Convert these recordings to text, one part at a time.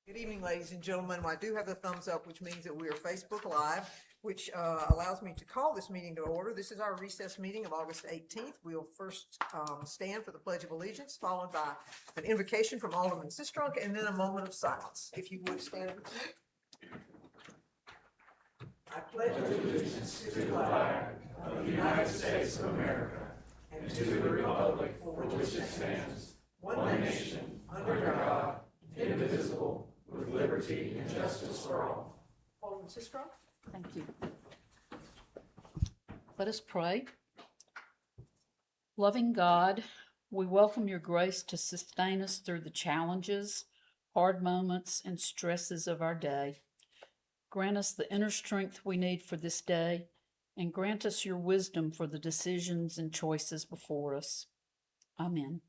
Good evening, ladies and gentlemen. I do have the thumbs up, which means that we are Facebook Live, which allows me to call this meeting to order. This is our recess meeting of August 18th. We'll first stand for the Pledge of Allegiance, followed by an invocation from Alderman Sistrunk, and then a moment of silence. If you would stand with me. I pledge allegiance to the flag of the United States of America and to the republic for which it stands, one nation, under God, indivisible, with liberty and justice for all. Alderman Sistrunk. Thank you. Let us pray. Loving God, we welcome your grace to sustain us through the challenges, hard moments, and stresses of our day. Grant us the inner strength we need for this day, and grant us your wisdom for the decisions and choices before us. Amen.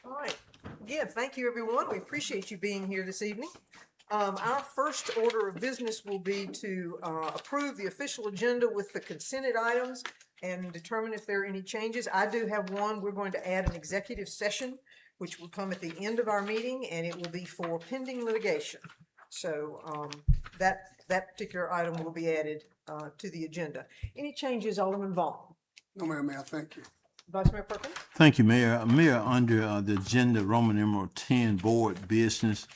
All right. Again, thank you, everyone. We appreciate you being here this evening. Our first order of business will be to approve the official agenda with the consented items and determine if there are any changes. I do have one. We're going to add an executive session, which will come at the end of our meeting, and it will be for pending litigation. So that particular item will be added to the agenda. Any changes, Alderman Vaughn? No, ma'am, thank you. Vice Mayor Perkins? Thank you, Mayor. Mayor, under the agenda, Roman numeral 10, Board Business,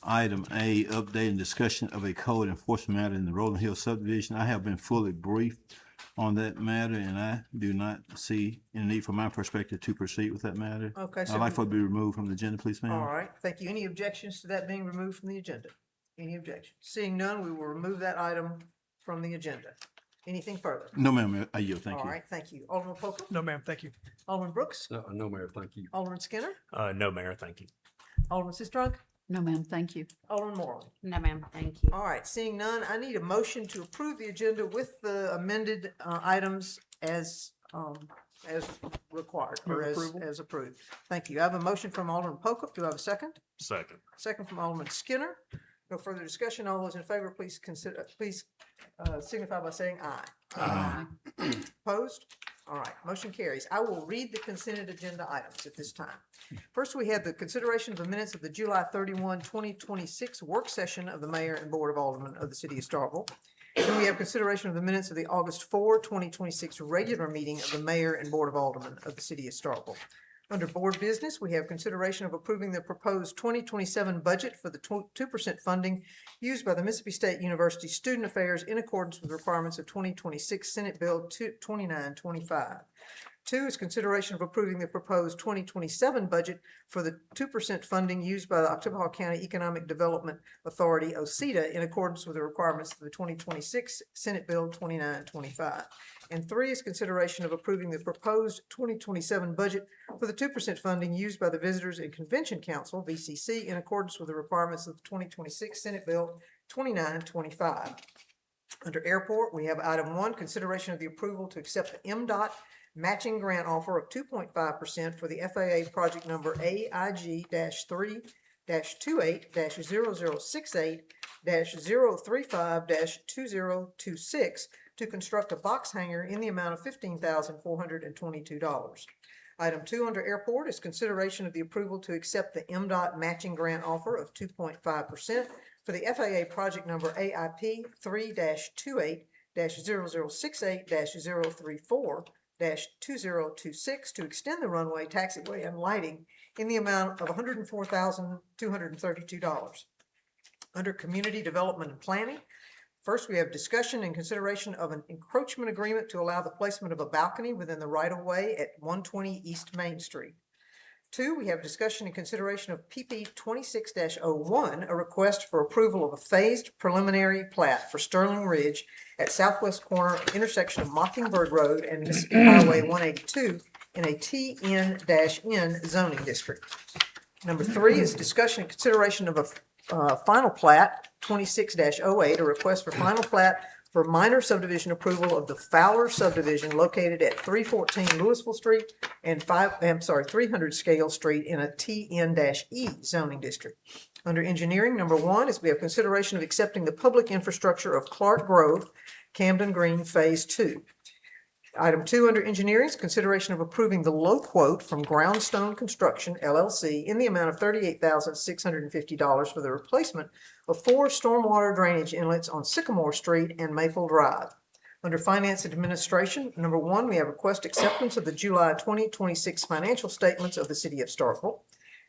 Item A, update and discussion of a code enforcement matter in the Rolling Hill subdivision. I have been fully briefed on that matter, and I do not see any need from my perspective to proceed with that matter. Okay. I'd like for it to be removed from the agenda, please, ma'am. All right, thank you. Any objections to that being removed from the agenda? Any objections? Seeing none, we will remove that item from the agenda. Anything further? No, ma'am, I yield, thank All you. right, thank you. Alderman Poker? No, ma'am, thank you. Alderman Brooks? No, Mayor, thank you. Alderman Skinner? No, Mayor, thank you. Alderman Sistrunk? No, ma'am, thank you. Moreland? No, ma'am, thank you. All right, seeing none, I need a motion to approve the agenda with the amended items as required, or Move approval. as approved. Thank you. I have a motion from Alderman Poker. Do I have a second? Second. Second from Alderman Skinner. No further discussion. All those in favor, please signify by saying aye. Aye. Opposed? All right, motion carries. I will read the consented agenda items at this time. First, we have the consideration of the minutes of the July 31, 2026 work session of the Mayor and Board of Aldermen of the City of Starkville. Then we have consideration of the minutes of the August 4, 2026 regular meeting of the Mayor and Board of Aldermen of the City of Starkville. Under board business, we have consideration of approving the proposed 2027 budget for the 2% funding used by the Mississippi State University Student Affairs in accordance with requirements of 2026 Senate Bill 2925. 2 is consideration of approving the proposed 2027 budget for the 2% funding used by the Oktibbeha County Economic Development Authority, OCEDA, in accordance with the requirements of the 2026 Senate Bill 2925. And 3 is consideration of approving the proposed 2027 budget for the 2% funding used by the Visitors and Convention Council, VCC, in accordance with the requirements of the 2026 Senate Bill 2925. Under Airport, we have item 1, consideration of the approval to accept the MDOT matching grant offer of 2.5% for the FAA project number AIG-3-28-0068-035-2026 to construct a box hangar in the amount of $15,422. Item 2 under Airport is consideration of the approval to accept the MDOT matching grant offer of 2.5% for the FAA project number AIP 3-28-0068-034-2026 to extend the runway, taxiway, and lighting in the amount of $104,232. Under Community Development and Planning, first, we have discussion and consideration of an encroachment agreement to allow the placement of a balcony within the right-of-way at 120 East Main Street. 2, we have discussion and consideration of PP 26-01, a request for approval of a phased preliminary plat for Sterling Ridge at southwest corner intersection of Mockingbird Road and Mississippi Highway 182 in a TN-N zoning district. Number 3 is discussion and consideration of a final plat 26-08, a request for final plat for minor subdivision approval of the Fowler subdivision located at 314 Louisville Street and 300 Scale Street in a TN-E zoning district. Under engineering, number 1 is we have consideration of accepting the public infrastructure of Clark Grove, Camden Green Phase 2. Item 2 under engineering is consideration of approving the low quote from Groundstone Construction LLC in the amount of $38,650 for the replacement of 4 stormwater drainage inlets on Sycamore Street and Maple Drive. Under finance and administration, number 1, we have request acceptance of the July 2026 financial statements of the city of Starkville.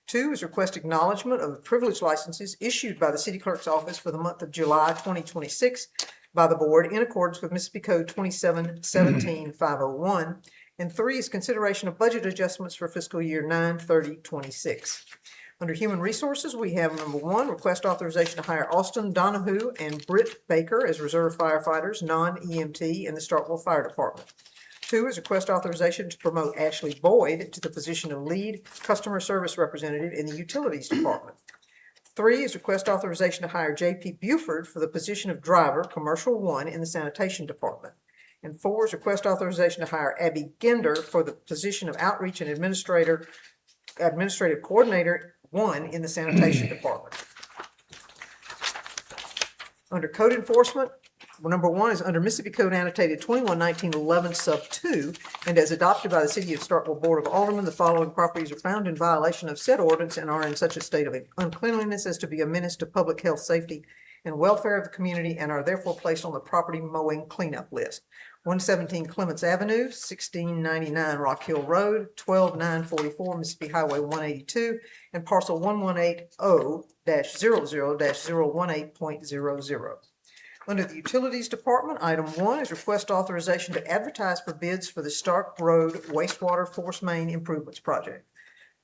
2 is request acknowledgement of the privilege licenses issued by the city clerk's office for the month of July 2026 by the board in accordance with Mississippi Code 2717-501. And 3 is consideration of budget adjustments for fiscal year 9/30/26. Under human resources, we have number 1, request authorization to hire Austin Donahue and Britt Baker as reserve firefighters, non-EMT in the Starkville Fire Department. 2 is request authorization to promote Ashley Boyd to the position of lead customer service representative in the utilities department. 3 is request authorization to hire J.P. Buford for the position of driver, commercial 1 in the sanitation department. And 4 is request authorization to hire Abby Gender for the position of outreach and administrative coordinator 1 in the sanitation department. Under code enforcement, number 1 is under Mississippi Code annotated 21-1911 sub 2, and as adopted by the City of Starkville Board of Aldermen, the following properties are found in violation of said ordinance and are in such a state of uncleanliness as to be a menace to public health, safety, and welfare of the community, and are therefore placed on the property mowing cleanup list. 117 Clements Avenue, 1699 Rock Hill Road, 12944 Mississippi Highway 182, and parcel 1180-00-018.00. Under the Utilities Department, item 1 is request authorization to advertise for bids for the Stark Road Wastewater Force Main Improvements Project.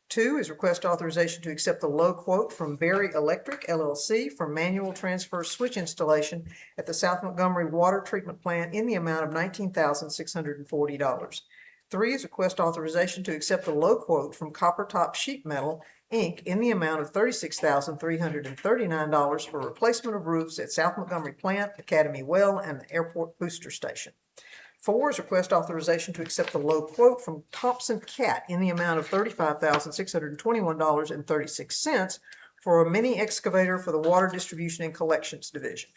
2 is request authorization to accept the low quote from Berry Electric LLC for manual transfer switch installation at the South Montgomery Water Treatment Plant in the amount of $19,640. 3 is request authorization to accept the low quote from Copper Top Sheet Metal Inc. in the amount of $36,339 for replacement of roofs at South Montgomery Plant, Academy Well, and the Airport Booster Station. 4 is request authorization to accept the low quote from Thompson Cat in the amount of $35,621.36 for a mini excavator for the Water Distribution and Collections Division.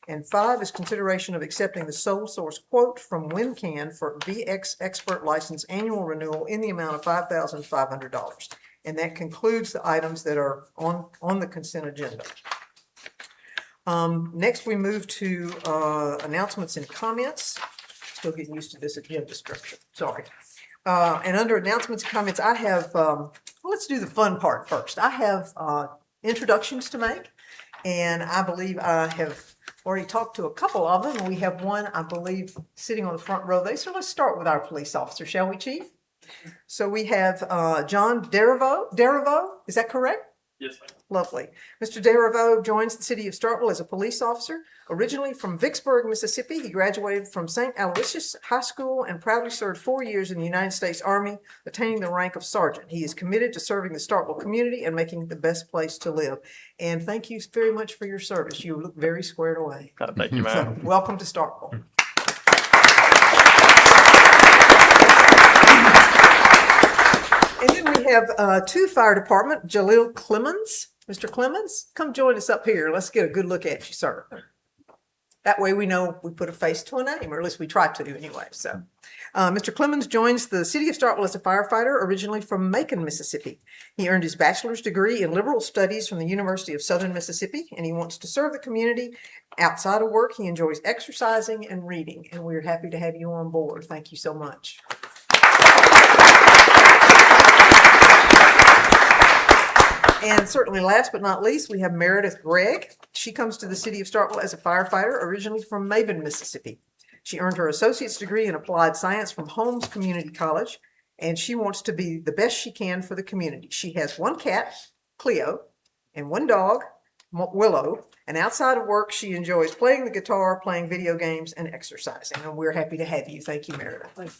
And 5 is consideration of accepting the sole source quote from WinCan for VX Expert License annual renewal in the amount of $5,500. And that concludes the items that are on the consent agenda. Next, we move to announcements and comments. Still getting used to this agenda structure, sorry. And under announcements and comments, I have, let's do the fun part first. I have introductions to make, and I believe I have already talked to a couple of them. We have one, I believe, sitting on the front row there. So let's start with our police officer, shall we, Chief? So we have John Derivo, is that correct? Yes, ma'am. Lovely. Mr. Derivo joins the city of Starkville as a police officer. Originally from Vicksburg, Mississippi, he graduated from St. Aloysius High School and proudly served 4 years in the United States Army, attaining the rank of sergeant. He is committed to serving the Starkville community and making it the best place to live. And thank you very much for your service. You look very squared away. Thank you, ma'am. So, welcome to Starkville. And then we have 2 fire department, Jalil Clemens. Mr. Clemens, come join us up here. Let's get a good look at you, sir. That way we know we put a face to a name, or at least we try to anyway. So Mr. Clemens joins the city of Starkville as a firefighter, originally from Macon, Mississippi. He earned his bachelor's degree in liberal studies from the University of Southern Mississippi, and he wants to serve the community. Outside of work, he enjoys exercising and reading, and we're happy to have you on board. Thank you so much. And certainly last but not least, we have Meredith Gregg. She comes to the city of Starkville as a firefighter, originally from Maben, Mississippi. She earned her associate's degree in applied science from Holmes Community College, and she wants to be the best she can for the community. She has 1 cat, Cleo, and 1 dog, Willow, and outside of work, she enjoys playing the guitar, playing video games, and exercising. And we're happy to have you. Thank you, Meredith. Thank you.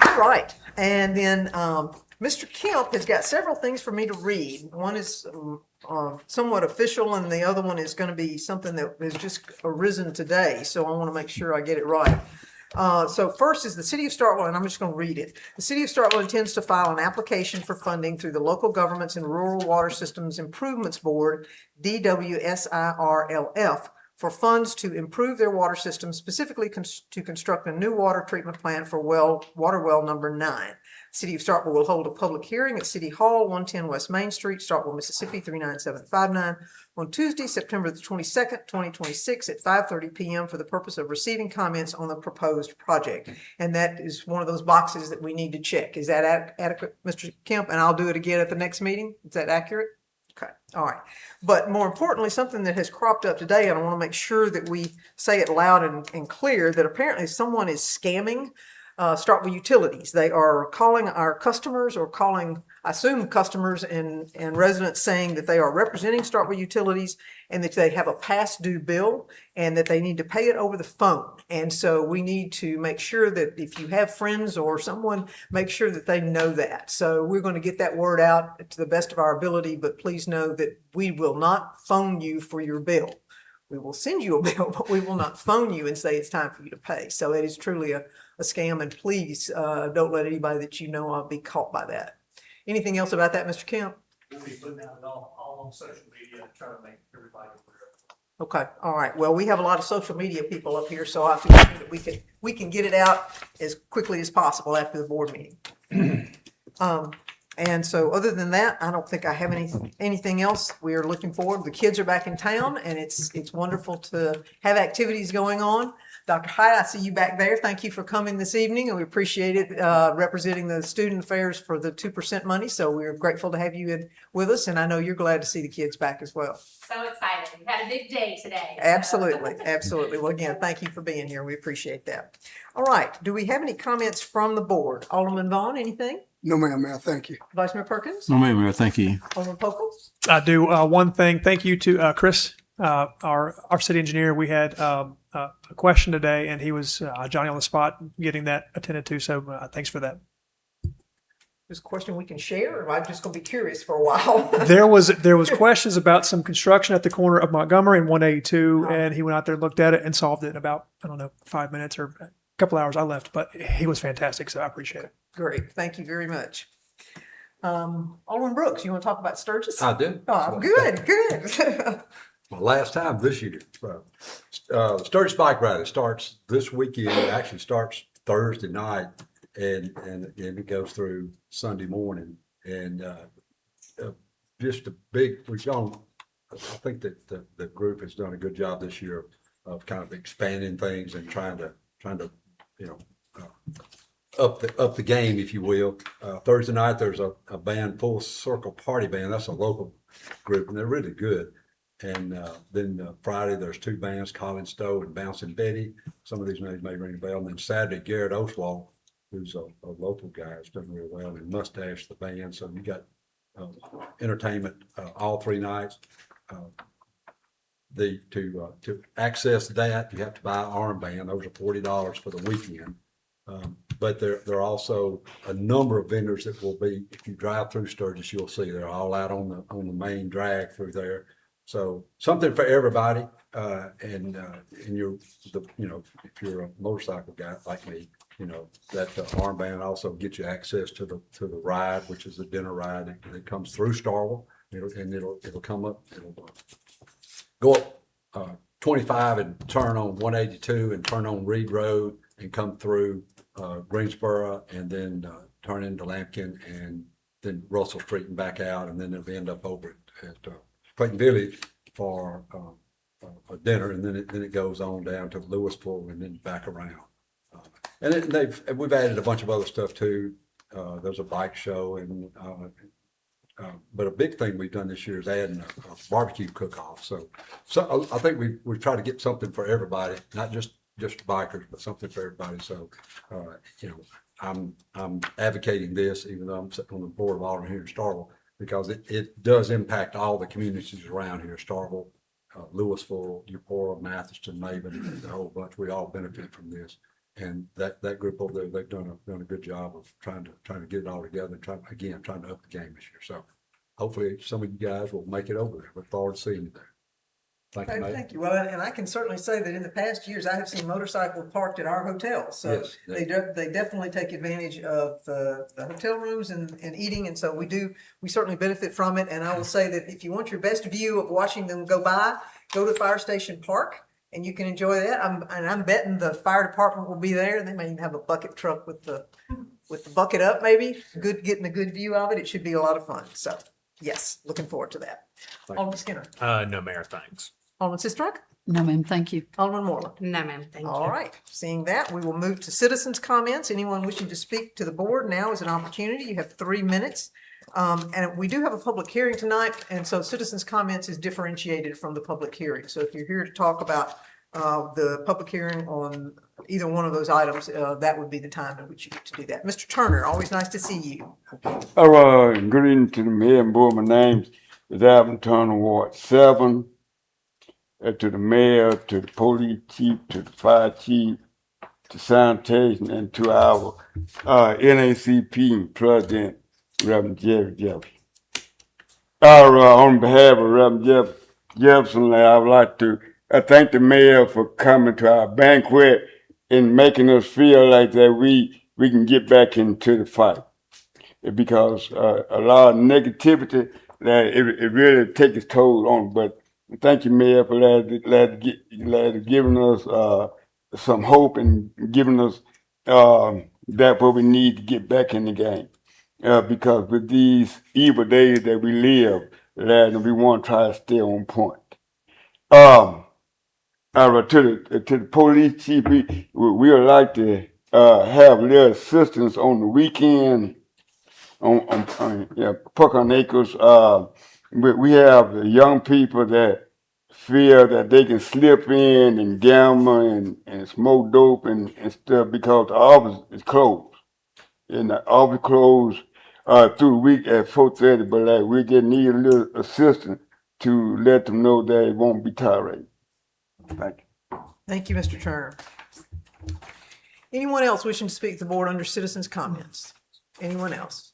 All right. And then Mr. Kemp has got several things for me to read. One is somewhat official, and the other one is going to be something that has just arisen today. So I want to make sure I get it right. So first is the City of Starkville, and I'm just going to read it. The City of Starkville intends to file an application for funding through the Local Governments and Rural Water Systems Improvements Board, DWSIRLF, for funds to improve their water system, specifically to construct a new water treatment plant for water well number 9. City of Starkville will hold a public hearing at City Hall, 110 West Main Street, Starkville, Mississippi, 39759, on Tuesday, September the 22nd, 2026, at 5:30 p.m. for the purpose of receiving comments on the proposed project. And that is one of those boxes that we need to check. Is that adequate, Mr. Kemp? And I'll do it again at the next meeting. Is that accurate? Okay, all right. But more importantly, something that has cropped up today, and I want to make sure that we say it loud and clear, that apparently someone is scamming Starkville Utilities. They are calling our customers, or calling, I assume, customers and residents, saying that they are representing Starkville Utilities and that they have a past due bill and that they need to pay it over the phone. And so we need to make sure that if you have friends or someone, make sure that they know that. So we're going to get that word out to the best of our ability, but please know that we will not phone you for your bill. We will send you a bill, but we will not phone you and say it's time for you to pay. So it is truly a scam, and please don't let anybody that you know be caught by that. Anything else about that, Mr. Kemp? We'll be putting out all on social media, trying to make everybody aware of it. Okay, all right. Well, we have a lot of social media people up here, so I feel that we can get it out as quickly as possible after the board meeting. And so other than that, I don't think I have anything else. We are looking forward. The kids are back in town, and it's wonderful to have activities going on. Dr. Hyde, I see you back there. Thank you for coming this evening, and we appreciate it, representing the student affairs for the 2% money. So we're grateful to have you with us, and I know you're glad to see the kids back as well. So excited. We had a big day today. Absolutely, absolutely. Well, again, thank you for being here. We appreciate that. All right. Do we have any comments from the board? Alderman Vaughn, anything? No, ma'am, Mayor, thank you. Vice Mayor Perkins? No, ma'am, Mayor, thank you. Alderman Pokel? I do one thing. Thank you to Chris, our city engineer. We had a question today, and he was Johnny on the spot getting that attended to. So thanks for that. This a question we can share, or am I just going to be curious for a while? There was questions about some construction at the corner of Montgomery and 182, and he went out there and looked at it and solved it in about, I don't know, 5 minutes or a couple hours. I left, but he was fantastic, so I appreciate it. Great, thank you very much. Alderman Brooks, you want to talk about Sturgis? I do. Oh, good, good. My last time this year. The Sturgis Bike Ride, it starts this weekend. It actually starts Thursday night, and it goes through Sunday morning. And just a big, we've gone, I think that the group has done a good job this year of kind of expanding things and trying to you know, up the game, if you will. Thursday night, there's a band, Full Circle Party Band. That's a local group, and they're really good. And then Friday, there's 2 bands, Colin Stowe and Bouncing Betty. Some of these names may ring a bell. And then Saturday, Garrett Oswald, who's a local guy, has done real well, and Mustache, the band. So you got entertainment all 3 nights. To access that, you have to buy an armband. Those are $40 for the weekend. But there are also a number of vendors that will be, if you drive through Sturgis, you'll see they're all out on the main drag through there. So something for everybody. And you're if you're a motorcycle guy like me, that armband also gets you access to the ride, which is a dinner ride that comes through Starkville. It'll come up. It'll go up 25 and turn on 182 and turn on Reed Road and come through Greensboro, and then turn into Lampkin, and then Russell Street and back out, and then it'll end up over at Clayton Village for a dinner, and then it goes on down to Louisville and then back around. And we've added a bunch of other stuff too. There's a bike show, and but a big thing we've done this year is adding a barbecue cook-off. So I think we've tried to get something for everybody, not just bikers, but something for everybody. So, I'm advocating this, even though I'm sitting on the board of Aldermen here in Starkville, because it does impact all the communities around here, Starkville, Louisville, Eupora, Matheson, Maven, the whole bunch. We all benefit from this. And that group over there, they've done a good job of trying to get it all together and trying to up the game this year. So hopefully some of you guys will make it over there. Look forward to seeing you there. Thank you, Nate. Thank you. Well, and I can certainly say that in the past years, I have seen motorcycles parked at our hotels. So Yes, they definitely take advantage of the hotel rooms and eating. And so we certainly benefit from it. And I will say that if you want your best view of watching them go by, go to Fire Station Park. and you can enjoy that. I'm betting the fire department will be there. They may even have a bucket truck with the bucket up, maybe. Getting a good view of it. It should be a lot of fun. So, yes, looking forward to that. Alderman Skinner. No, Mayor, thanks. Alderman Sistrunk. No, ma'am, thank you. Alderman Moreland. No, ma'am, thank you. All right, seeing that, we will move to citizens' comments. Anyone wishing to speak to the board, now is an opportunity. You have 3 minutes. And we do have a public hearing tonight, and so citizens' comments is differentiated from the public hearing. So if you're here to talk about the public hearing on either one of those items, that would be the time in which you get to do that. Mr. Turner, always nice to see you. Good evening to the mayor and board. My name is Alvin Turner, Ward 7. To the mayor, to the police chief, to the fire chief, to sanitation, and to our NACP president, Reverend Jerry Jefferson. On behalf of Reverend Jefferson, I would like to thank the mayor for coming to our banquet and making us feel like that we can get back into the fight. Because a lot of negativity, that it really takes its toll on. But thank you, Mayor, for giving us some hope and giving us that what we need to get back in the game. Because with these evil days that we live, we want to try to stay on point. To the police chief, we would like to have a little assistance on the weekend on Puckon Acres. We have young people that feel that they can slip in and gamble and smoke dope and stuff because the office is closed. And the office closed through the week at 4:30, but we just need a little assistance to let them know that it won't be tolerated. Thank you. Thank you, Mr. Turner. Anyone else wishing to speak to the board under citizens' comments? Anyone else?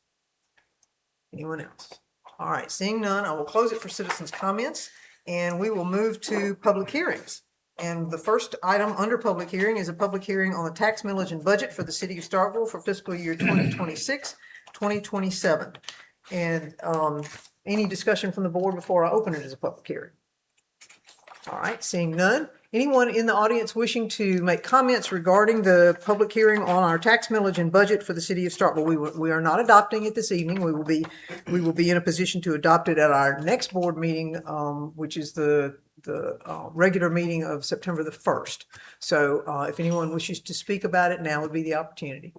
Anyone else? All right, seeing none, I will close it for citizens' comments, and we will move to public hearings. And the first item under public hearing is a public hearing on the tax millage and budget for the city of Starkville for fiscal year 2026, 2027. And any discussion from the board before I open it as a public hearing? All right, seeing none. Anyone in the audience wishing to make comments regarding the public hearing on our tax millage and budget for the city of Starkville? We are not adopting it this evening. We will be in a position to adopt it at our next board meeting, which is the regular meeting of September the 1st. So if anyone wishes to speak about it, now would be the opportunity.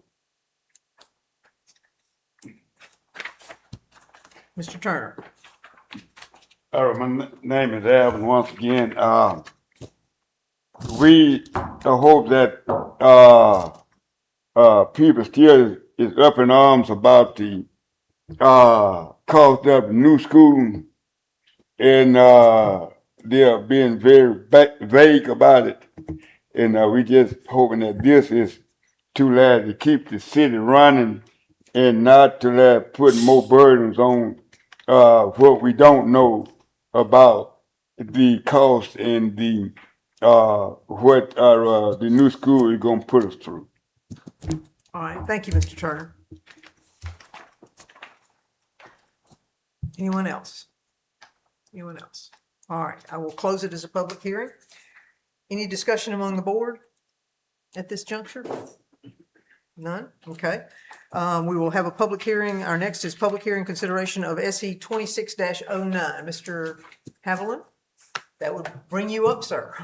Mr. Turner. My name is Alvin once again. We hope that people still is up in arms about the cost of new school, and they're being very vague about it. And we just hoping that this is too late to keep the city running and not to put more burdens on what we don't know about the cost and the what the new school is going to put us through. All right, thank you, Mr. Turner. Anyone else? Anyone else? All right, I will close it as a public hearing. Any discussion among the board at this juncture? None? Okay. We will have a public hearing. Our next is public hearing consideration of SE 26-09. Mr. Haviland, that would bring you up, sir.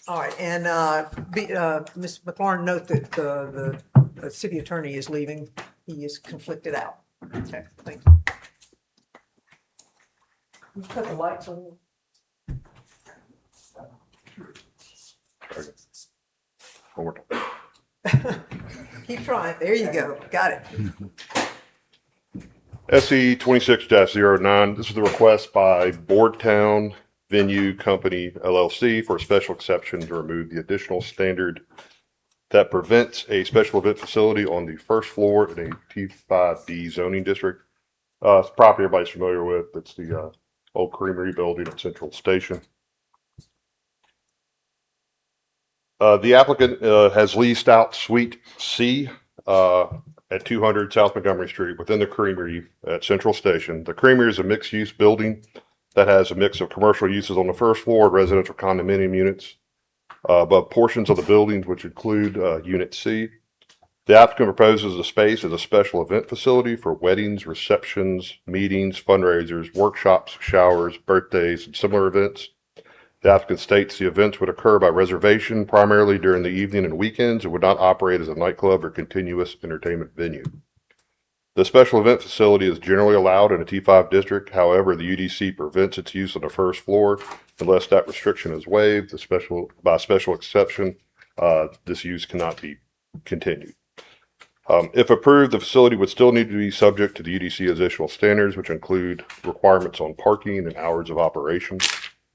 All right, and Ms. McLaurin, note that the city attorney is leaving. He is conflicted out. Okay, thank you. You cut the lights on. Keep trying. There you go. Got it. SE 26-09, this is the request by Boardtown Venue Company LLC for a special exception to remove the additional standard that prevents a special event facility on the first floor in a T5D zoning district. It's a property everybody's familiar with. It's the old creamery building at Central Station. The applicant has leased out Suite C at 200 South Montgomery Street within the creamery at Central Station. The creamery is a mixed-use building that has a mix of commercial uses on the first floor, residential condominium units above portions of the buildings, which include Unit C. The applicant proposes the space as a special event facility for weddings, receptions, meetings, fundraisers, workshops, showers, birthdays, and similar events. The applicant states the events would occur by reservation primarily during the evening and weekends and would not operate as a nightclub or continuous entertainment venue. The special event facility is generally allowed in a T5 district. However, the UDC prevents its use on the first floor unless that restriction is waived. By special exception, this use cannot be continued. If approved, the facility would still need to be subject to the UDC additional standards, which include requirements on parking and hours of operation.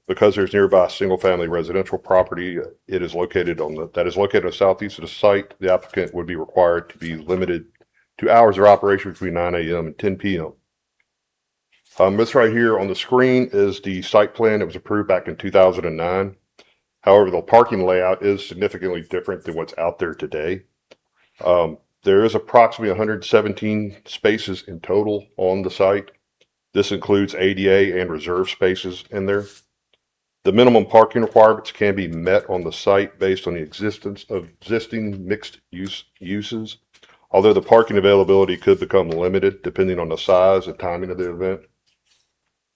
Because there's nearby single-family residential property, that is located on the southeast of the site, the applicant would be required to be limited to hours of operation between 9 a.m. and 10 p.m. This right here on the screen is the site plan that was approved back in 2009. However, the parking layout is significantly different than what's out there today. There is approximately 117 spaces in total on the site. This includes ADA and reserve spaces in there. The minimum parking requirements can be met on the site based on the existence of existing mixed uses, although the parking availability could become limited depending on the size and timing of the event.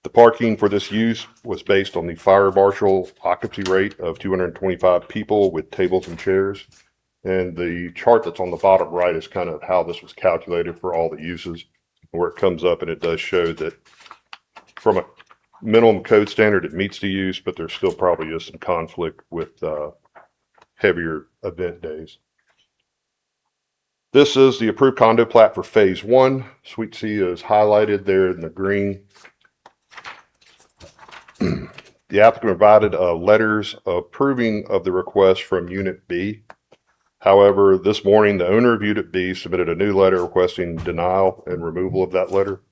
The parking for this use was based on the fire marshal occupancy rate of 225 people with tables and chairs. And the chart that's on the bottom right is kind of how this was calculated for all the uses, where it comes up, and it does show that from a minimum code standard, it meets the use, but there still probably is some conflict with heavier event days. This is the approved condo plat for phase 1. Suite C is highlighted there in the green. The applicant provided letters approving of the request from Unit B. However, this morning, the owner of Unit B submitted a new letter requesting denial and removal of that letter.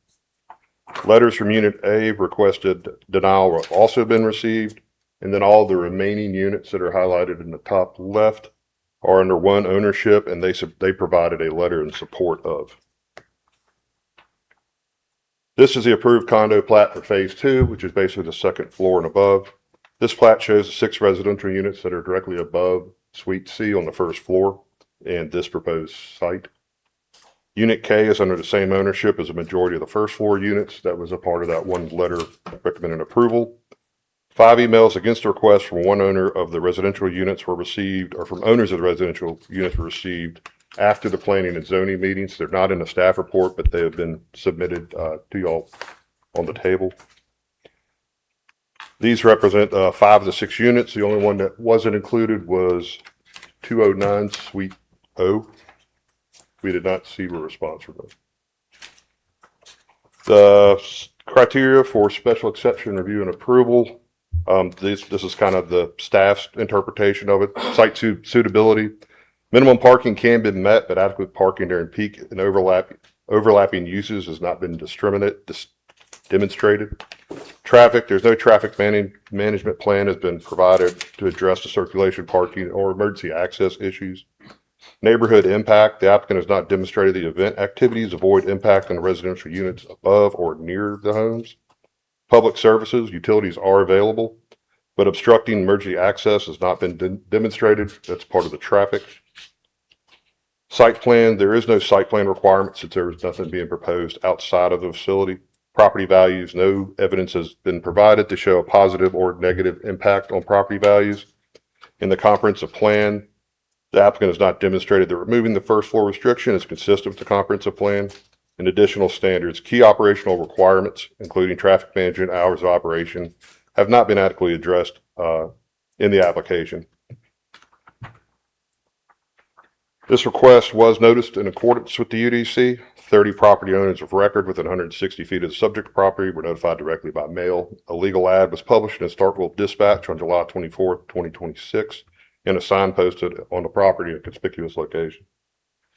Letters from Unit A requested denial have also been received, and then all the remaining units that are highlighted in the top left are under one ownership, and they provided a letter in support of. This is the approved condo plat for phase 2, which is basically the second floor and above. This plat shows the 6 residential units that are directly above Suite C on the first floor and this proposed site. Unit K is under the same ownership as a majority of the first floor units. That was a part of that one letter recommending approval. 5 emails against the request from one owner of the residential units were received, or from owners of the residential units were received after the planning and zoning meetings. They're not in the staff report, but they have been submitted to y'all on the table. These represent 5 of the 6 units. The only one that wasn't included was 209 Suite O. We did not see a response from them. The criteria for special exception review and approval. This is kind of the staff's interpretation of it. Site suitability. Minimum parking can be met, but adequate parking during peak and overlapping uses has not been demonstrated. Traffic, there's no traffic management plan has been provided to address the circulation, parking, or emergency access issues. Neighborhood impact, the applicant has not demonstrated the event activities avoid impact on the residential units above or near the homes. Public services, utilities are available, but obstructing emergency access has not been demonstrated. That's part of the traffic. Site plan, there is no site plan requirement since there is nothing being proposed outside of the facility. Property values, no evidence has been provided to show a positive or negative impact on property values. In the comprehensive plan, the applicant has not demonstrated that removing the first floor restriction is consistent with the comprehensive plan. And additional standards, key operational requirements, including traffic management, hours of operation, have not been adequately addressed in the application. This request was noticed in accordance with the UDC. 30 property owners of record within 160 feet of the subject property were notified directly by mail. A legal ad was published in Starkville Dispatch on July 24th, 2026, and a sign posted on the property in a conspicuous location.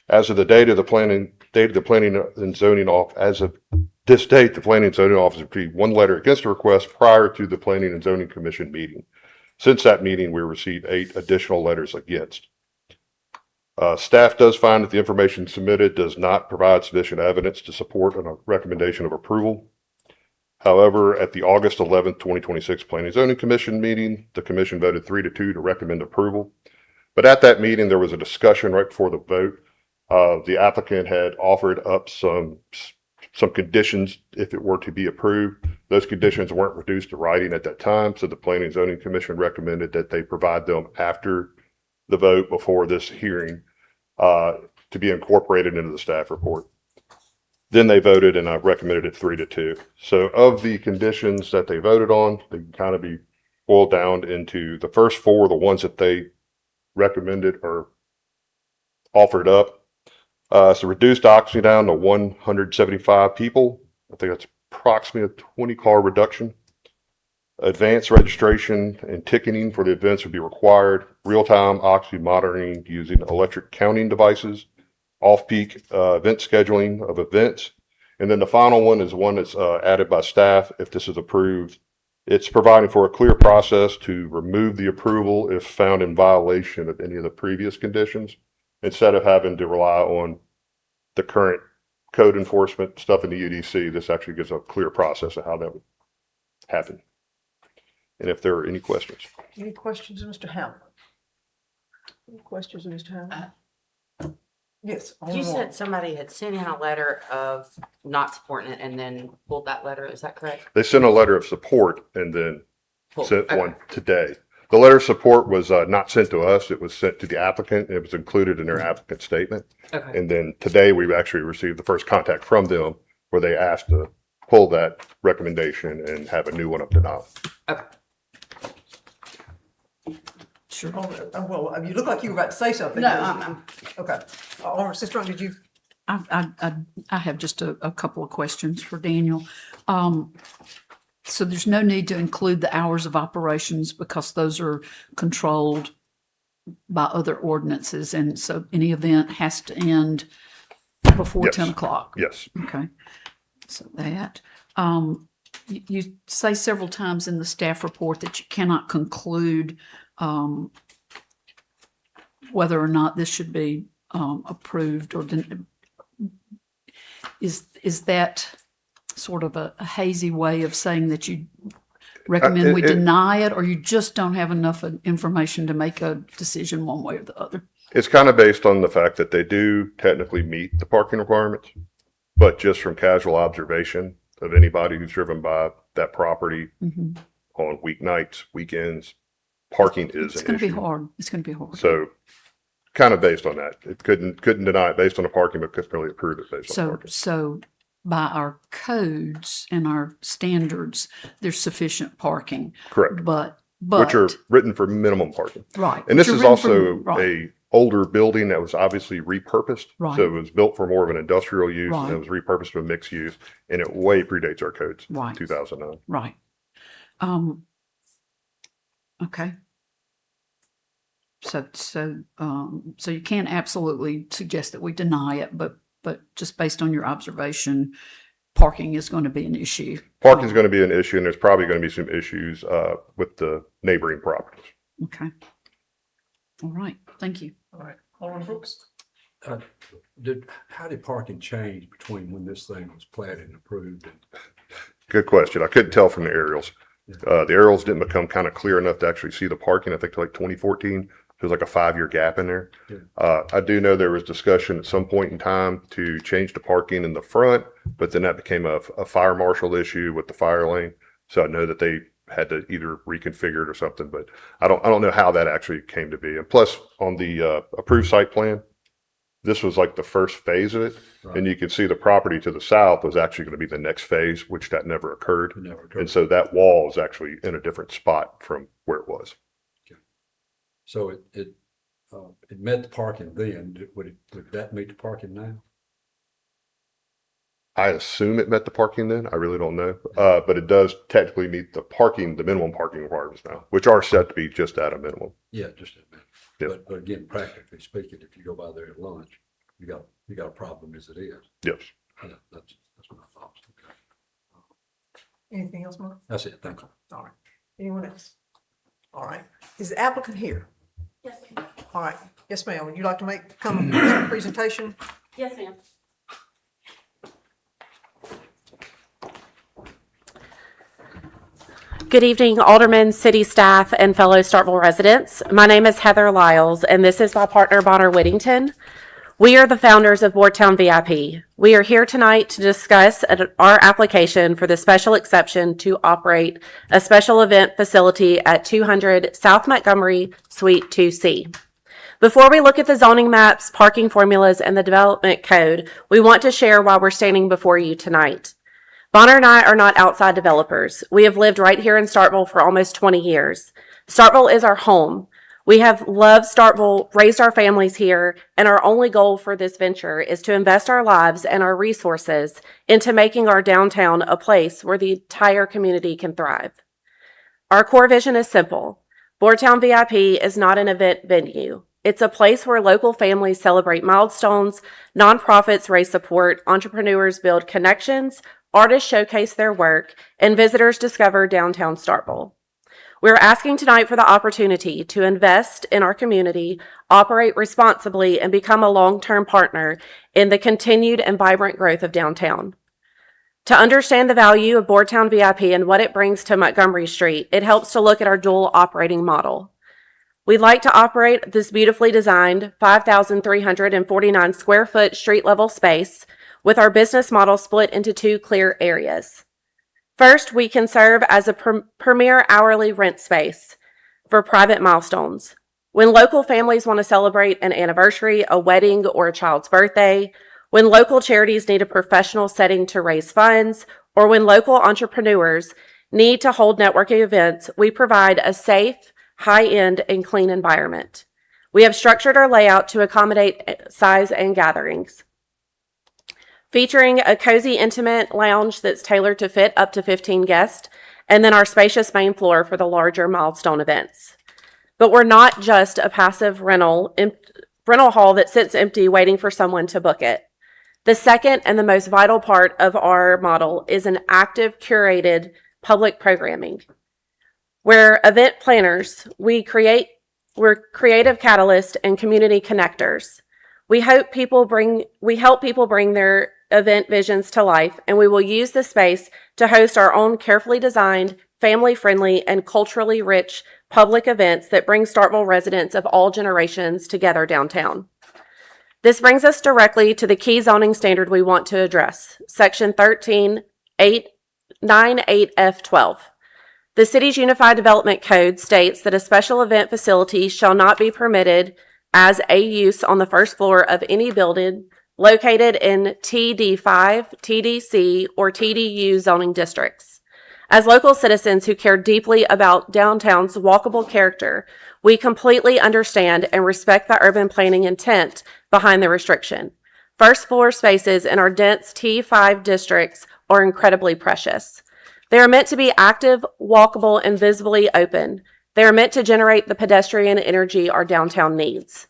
As of the date of the planning and zoning office, as of this date, the planning and zoning office received 1 letter against the request prior to the planning and zoning commission meeting. Since that meeting, we received 8 additional letters against. Staff does find that the information submitted does not provide sufficient evidence to support a recommendation of approval. However, at the August 11th, 2026 Planning and Zoning Commission meeting, the commission voted 3-2 to recommend approval. But at that meeting, there was a discussion right before the vote. The applicant had offered up some conditions if it were to be approved. Those conditions weren't reduced to writing at that time, so the Planning and Zoning Commission recommended that they provide them after the vote before this hearing to be incorporated into the staff report. Then they voted and I recommended it 3-2. So of the conditions that they voted on, they can kind of be boiled down into the first four, the ones that they recommended or offered up. So reduced occupancy down to 175 people. I think that's approximately a 20 car reduction. Advanced registration and ticketing for the events would be required. Real-time occupancy monitoring using electric counting devices. Off-peak event scheduling of events. And then the final one is one that's added by staff if this is approved. It's providing for a clear process to remove the approval if found in violation of any of the previous conditions, instead of having to rely on the current code enforcement stuff in the UDC. This actually gives a clear process of how that would happen. And if there are any questions. Any questions of Mr. Hamlin? Any questions of Mr. Hamlin? Yes. You Alderman Moore. said somebody had sent in a letter of not supporting it and then pulled that letter. Is that correct? They sent a letter of support and then sent Okay. one today. The letter of support was not sent to us. It was sent to the applicant. It was included in their applicant statement. Okay. And then today we actually received the first contact from them where they asked to pull that recommendation and have a new one of denial. Okay. Sure. Well, you look like you were about to say something. No, I'm- Okay. Alderman Sistrunk, did you? I have just a couple of questions for Daniel. So there's no need to include the hours of operations because those are controlled by other ordinances. And so any event has to end before Yes. 10 o'clock. Yes. Okay. So that, you say several times in the staff report that you cannot conclude whether or not this should be approved or is that sort of a hazy way of saying that you recommend we deny it, or you just don't have enough information to make a decision one way or the other? It's kind of based on the fact that they do technically meet the parking requirements, but just from casual observation of anybody who's driven by that property Mhm. on weeknights, weekends, parking is It's an going to be issue. hard. It's going to be hard. So kind of based on that. It couldn't deny it based on the parking, but couldn't really approve it based on the parking. So by our codes and our standards, there's sufficient parking, Correct. but. Which are written for minimum parking. Right. And which this are is written also from- right. a older building that was obviously repurposed. Right. So it was built for more of an industrial use and Right. it was repurposed for mixed use, and it way predates our codes. Right. 2009. Right. Okay. So you can't absolutely suggest that we deny it, but just based on your observation, parking is going to be an issue. Parking is going to be an issue, and there's probably going to be some issues with the neighboring properties. Okay. All right. Thank you. All right. Alderman Brooks? How did parking change between when this thing was platted and approved? Good question. I couldn't tell from the aerials. The aerials didn't become kind of clear enough to actually see the parking. I think till like 2014. There's like a 5-year gap in there. Yeah. I do know there was discussion at some point in time to change the parking in the front, but then that became a fire marshal issue with the fire lane. So I know that they had to either reconfigure it or something, but I don't know how that actually came to be. And plus, on the approved site plan, this was like the first phase of it, Right. and you can see the property to the south was actually going to be the next phase, which that never occurred. It never occurred. And so that wall is actually in a different spot from where it was. So it met the parking then. Would that meet the parking now? I assume it met the parking then. I really don't know. But it does technically meet the minimum parking requirements now, which are set to be just at a minimum. Yeah, just a minute. Yep. But again, practically speaking, if you go by there at lunch, you got a problem as it is. Yes. Yeah, that's my thoughts. Okay. Anything else, Mark? That's it. Thank you. All right. Anyone else? All right. Is the applicant here? Yes, ma'am. All right. Yes, ma'am. Would you like to make a presentation? Yes, ma'am. Good evening, Aldermen, city staff, and fellow Starkville residents. My name is Heather Lyles, and this is my partner, Bonner Whittington. We are the founders of Boardtown VIP. We are here tonight to discuss our application for the special exception to operate a special event facility at 200 South Montgomery, Suite 2C. Before we look at the zoning maps, parking formulas, and the development code, we want to share why we're standing before you tonight. Bonner and I are not outside developers. We have lived right here in Starkville for almost 20 years. Starkville is our home. We have loved Starkville, raised our families here, and our only goal for this venture is to invest our lives and our resources into making our downtown a place where the entire community can thrive. Our core vision is simple. Boardtown VIP is not an event venue. It's a place where local families celebrate milestones, nonprofits raise support, entrepreneurs build connections, artists showcase their work, and visitors discover downtown Starkville. We're asking tonight for the opportunity to invest in our community, operate responsibly, and become a long-term partner in the continued and vibrant growth of downtown. To understand the value of Boardtown VIP and what it brings to Montgomery Street, it helps to look at our dual operating model. We'd like to operate this beautifully designed 5,349 square foot street level space with our business model split into two clear areas. First, we can serve as a premier hourly rent space for private milestones. When local families want to celebrate an anniversary, a wedding, or a child's birthday, when local charities need a professional setting to raise funds, or when local entrepreneurs need to hold networking events, we provide a safe, high-end, and clean environment. We have structured our layout to accommodate size and gatherings, featuring a cozy, intimate lounge that's tailored to fit up to 15 guests, and then our spacious main floor for the larger milestone events. But we're not just a passive rental hall that sits empty waiting for someone to book it. The second and the most vital part of our model is an active, curated public programming. We're event planners, we're creative catalysts and community connectors. We help people bring their event visions to life, and we will use the space to host our own carefully designed, family-friendly, and culturally rich public events that bring Starkville residents of all generations together downtown. This brings us directly to the key zoning standard we want to address, Section 1398F12. The city's Unified Development Code states that a special event facility shall not be permitted as a use on the first floor of any building located in TD5, TDC, or TDU zoning districts. As local citizens who care deeply about downtown's walkable character, we completely understand and respect the urban planning intent behind the restriction. First floor spaces in our dense T5 districts are incredibly precious. They are meant to be active, walkable, and visibly open. They are meant to generate the pedestrian energy our downtown needs.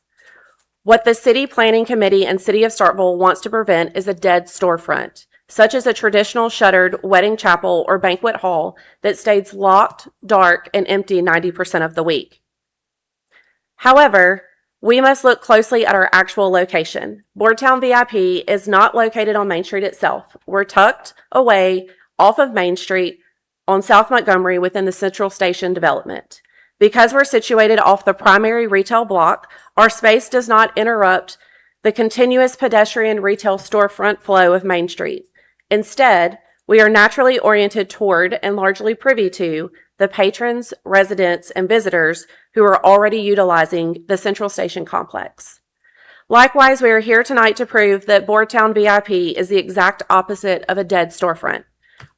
What the City Planning Committee and City of Starkville wants to prevent is a dead storefront, such as a traditional shuttered wedding chapel or banquet hall that stays locked, dark, and empty 90% of the week. However, we must look closely at our actual location. Boardtown VIP is not located on Main Street itself. We're tucked away off of Main Street on South Montgomery within the Central Station development. Because we're situated off the primary retail block, our space does not interrupt the continuous pedestrian retail storefront flow of Main Street. Instead, we are naturally oriented toward and largely privy to the patrons, residents, and visitors who are already utilizing the Central Station complex. Likewise, we are here tonight to prove that Boardtown VIP is the exact opposite of a dead storefront.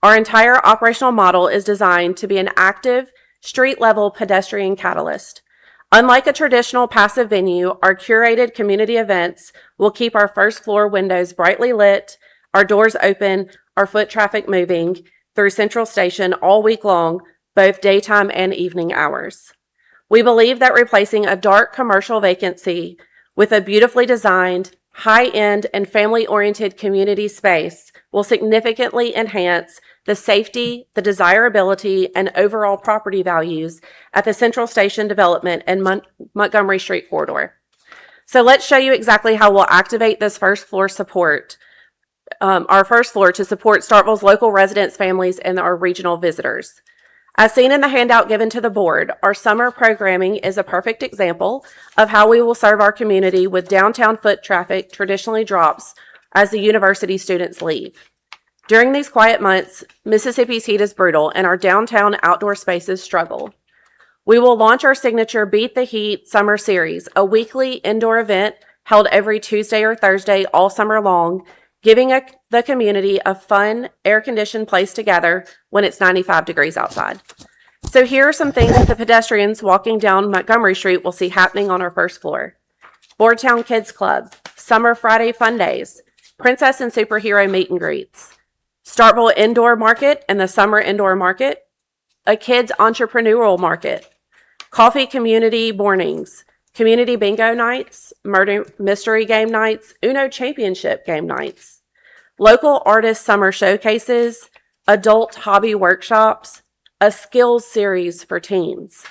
Our entire operational model is designed to be an active, street-level pedestrian catalyst. Unlike a traditional passive venue, our curated community events will keep our first floor windows brightly lit, our doors open, our foot traffic moving through Central Station all week long, both daytime and evening hours. We believe that replacing a dark commercial vacancy with a beautifully designed, high-end, and family-oriented community space will significantly enhance the safety, the desirability, and overall property values at the Central Station development and Montgomery Street corridor. So let's show you exactly how we'll activate this first floor support, our first floor to support Starkville's local residents, families, and our regional visitors. As seen in the handout given to the board, our summer programming is a perfect example of how we will serve our community with downtown foot traffic traditionally drops as the university students leave. During these quiet months, Mississippi's heat is brutal and our downtown outdoor spaces struggle. We will launch our signature Beat the Heat Summer Series, a weekly indoor event held every Tuesday or Thursday all summer long, giving the community a fun, air-conditioned place to gather when it's 95 degrees outside. So here are some things that the pedestrians walking down Montgomery Street will see happening on our first floor. Boardtown Kids Club, Summer Friday Fun Days, Princess and Superhero Meet and Greets, Starkville Indoor Market and the Summer Indoor Market, a Kids Entrepreneurial Market, Coffee Community Mornings, Community Bingo Nights, Murder Mystery Game Nights, Uno Championship Game Nights, Local Artist Summer Showcases, Adult Hobby Workshops, a Skills Series for teens,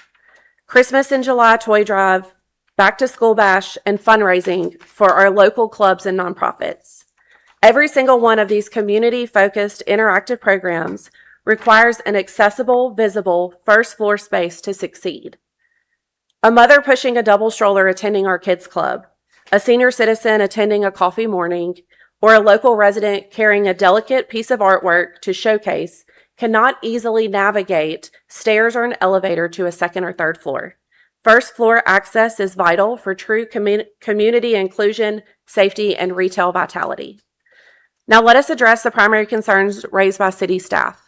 Christmas in July Toy Drive, Back to School Bash, and fundraising for our local clubs and nonprofits. Every single one of these community-focused interactive programs requires an accessible, visible, first floor space to succeed. A mother pushing a double stroller attending our kids club, a senior citizen attending a coffee morning, or a local resident carrying a delicate piece of artwork to showcase cannot easily navigate stairs or an elevator to a second or third floor. First floor access is vital for true community inclusion, safety, and retail vitality. Now let us address the primary concerns raised by city staff.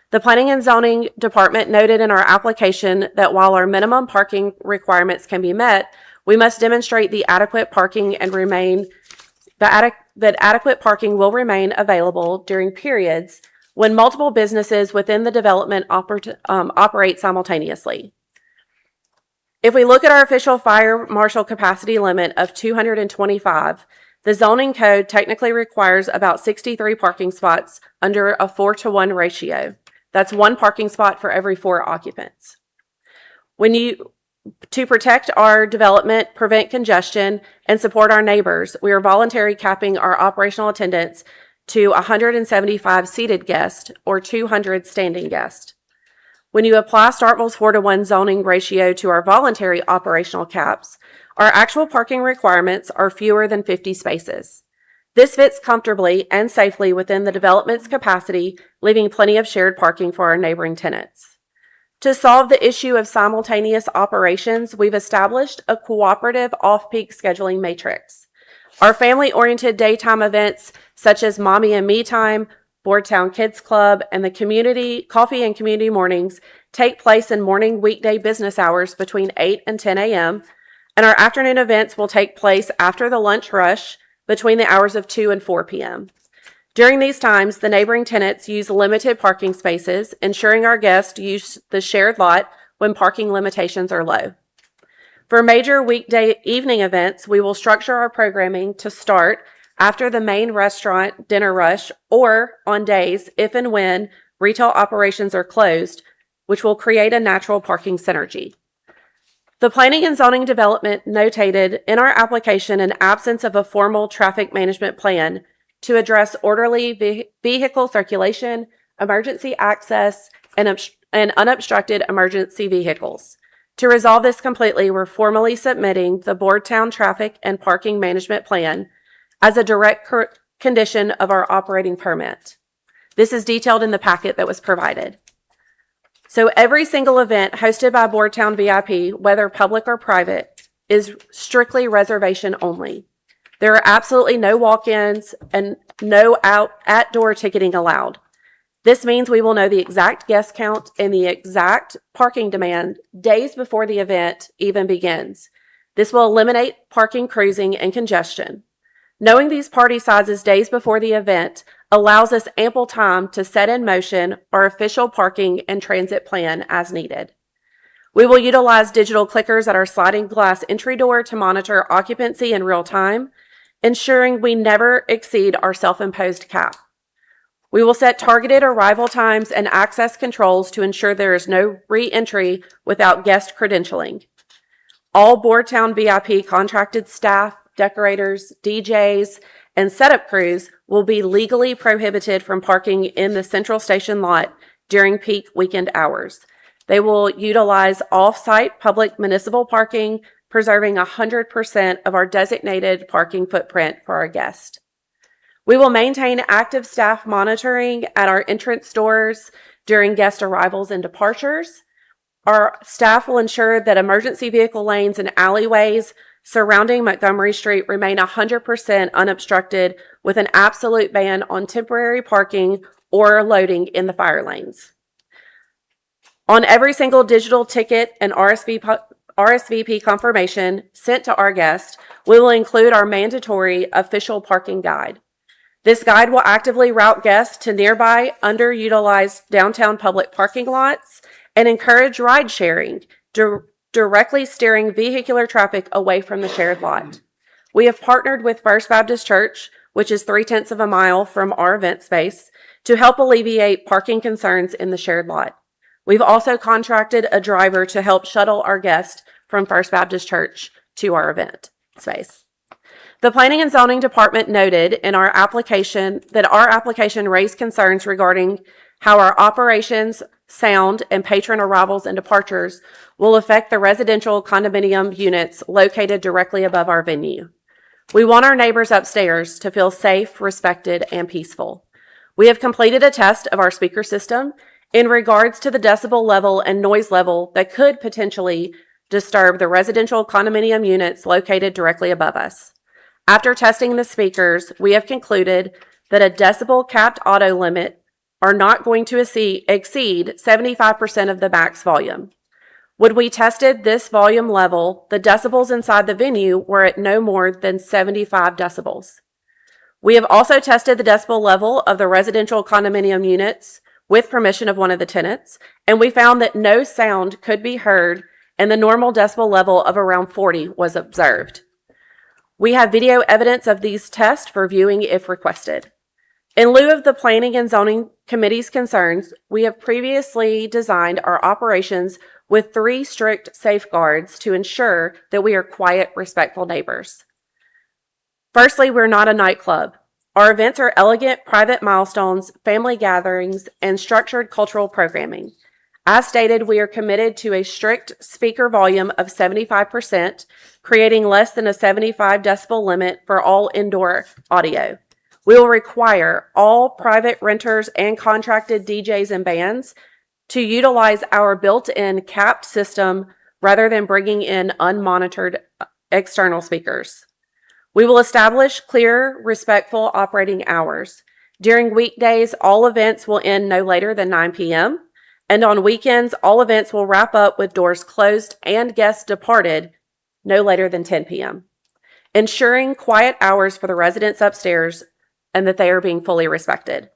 The Planning and Zoning Department noted in our application that while our minimum parking requirements can be met, we must demonstrate the adequate parking and that adequate parking will remain available during periods when multiple businesses within the development operate simultaneously. If we look at our official fire marshal capacity limit of 225, the zoning code technically requires about 63 parking spots under a 4-to-1 ratio. That's one parking spot for every 4 occupants. To protect our development, prevent congestion, and support our neighbors, we are voluntarily capping our operational attendance to 175 seated guests or 200 standing guests. When you apply Starkville's 4-to-1 zoning ratio to our voluntary operational caps, our actual parking requirements are fewer than 50 spaces. This fits comfortably and safely within the development's capacity, leaving plenty of shared parking for our neighboring tenants. To solve the issue of simultaneous operations, we've established a cooperative off-peak scheduling matrix. Our family-oriented daytime events, such as Mommy and Me Time, Boardtown Kids Club, and the community coffee and community mornings, take place in morning weekday business hours between 8 and 10 a.m., and our afternoon events will take place after the lunch rush between the hours of 2 and 4 p.m. During these times, the neighboring tenants use limited parking spaces, ensuring our guests use the shared lot when parking limitations are low. For major weekday evening events, we will structure our programming to start after the main restaurant dinner rush or on days if and when retail operations are closed, which will create a natural parking synergy. The Planning and Zoning Development notated in our application an absence of a formal traffic management plan to address orderly vehicle circulation, emergency access, and unobstructed emergency vehicles. To resolve this completely, we're formally submitting the Boardtown Traffic and Parking Management Plan as a direct condition of our operating permit. This is detailed in the packet that was provided. So every single event hosted by Boardtown VIP, whether public or private, is strictly reservation only. There are absolutely no walk-ins and no outdoor ticketing allowed. This means we will know the exact guest count and the exact parking demand days before the event even begins. This will eliminate parking cruising and congestion. Knowing these party sizes days before the event allows us ample time to set in motion our official parking and transit plan as needed. We will utilize digital clickers at our sliding glass entry door to monitor occupancy in real time, ensuring we never exceed our self-imposed cap. We will set targeted arrival times and access controls to ensure there is no re-entry without guest credentialing. All Boardtown VIP contracted staff, decorators, DJs, and setup crews will be legally prohibited from parking in the Central Station lot during peak weekend hours. They will utilize off-site public municipal parking, preserving 100% of our designated parking footprint for our guests. We will maintain active staff monitoring at our entrance doors during guest arrivals and departures. Our staff will ensure that emergency vehicle lanes and alleyways surrounding Montgomery Street remain 100% unobstructed, with an absolute ban on temporary parking or loading in the fire lanes. On every single digital ticket and RSVP confirmation sent to our guests, we will include our mandatory official parking guide. This guide will actively route guests to nearby underutilized downtown public parking lots and encourage ride sharing, directly steering vehicular traffic away from the shared lot. We have partnered with First Baptist Church, which is 0.3 of a mile from our event space, to help alleviate parking concerns in the shared lot. We've also contracted a driver to help shuttle our guests from First Baptist Church to our event space. The Planning and Zoning Department noted in our application that our application raised concerns regarding how our operations, sound, and patron arrivals and departures will affect the residential condominium units located directly above our venue. We want our neighbors upstairs to feel safe, respected, and peaceful. We have completed a test of our speaker system in regards to the decibel level and noise level that could potentially disturb the residential condominium units located directly above us. After testing the speakers, we have concluded that a decibel capped auto limit are not going to exceed 75% of the max volume. When we tested this volume level, the decibels inside the venue were at no more than 75 decibels. We have also tested the decibel level of the residential condominium units with permission of one of the tenants, and we found that no sound could be heard and the normal decibel level of around 40 was observed. We have video evidence of these tests for viewing if requested. In lieu of the Planning and Zoning Committee's concerns, we have previously designed our operations with 3 strict safeguards to ensure that we are quiet, respectful neighbors. Firstly, we're not a nightclub. Our events are elegant, private milestones, family gatherings, and structured cultural programming. As stated, we are committed to a strict speaker volume of 75%, creating less than a 75 decibel limit for all indoor audio. We will require all private renters and contracted DJs and bands to utilize our built-in capped system rather than bringing in unmonitored external speakers. We will establish clear, respectful operating hours. During weekdays, all events will end no later than 9 p.m., and on weekends, all events will wrap up with doors closed and guests departed no later than 10 p.m., ensuring quiet hours for the residents upstairs and that they are being fully respected.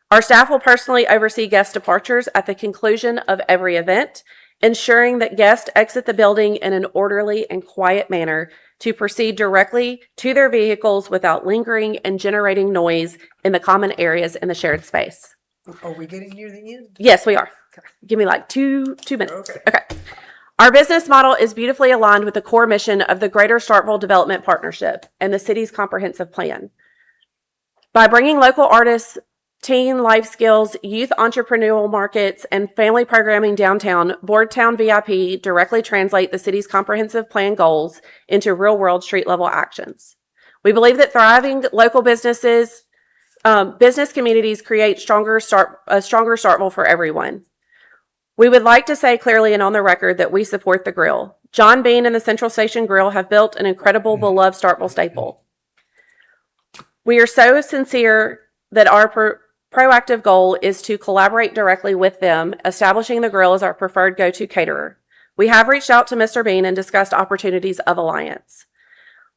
Our staff will personally oversee guest departures at the conclusion of every event, ensuring that guests exit the building in an orderly and quiet manner to proceed directly to their vehicles without lingering and generating noise in the common areas in the shared space. Are we getting near the end? Yes, we are. Give me like two minutes. Okay. Okay. Our business model is beautifully aligned with the core mission of the Greater Starkville Development Partnership and the city's comprehensive plan. By bringing local artists, teen life skills, youth entrepreneurial markets, and family programming downtown, Boardtown VIP directly translate the city's comprehensive plan goals into real-world street-level actions. We believe that thriving local business communities create a stronger Starkville for everyone. We would like to say clearly and on the record that we support the grill. John Bean and the Central Station Grill have built an incredible, beloved Starkville staple. We are so sincere that our proactive goal is to collaborate directly with them, establishing the grill as our preferred go-to caterer. We have reached out to Mr. Bean and discussed opportunities of alliance.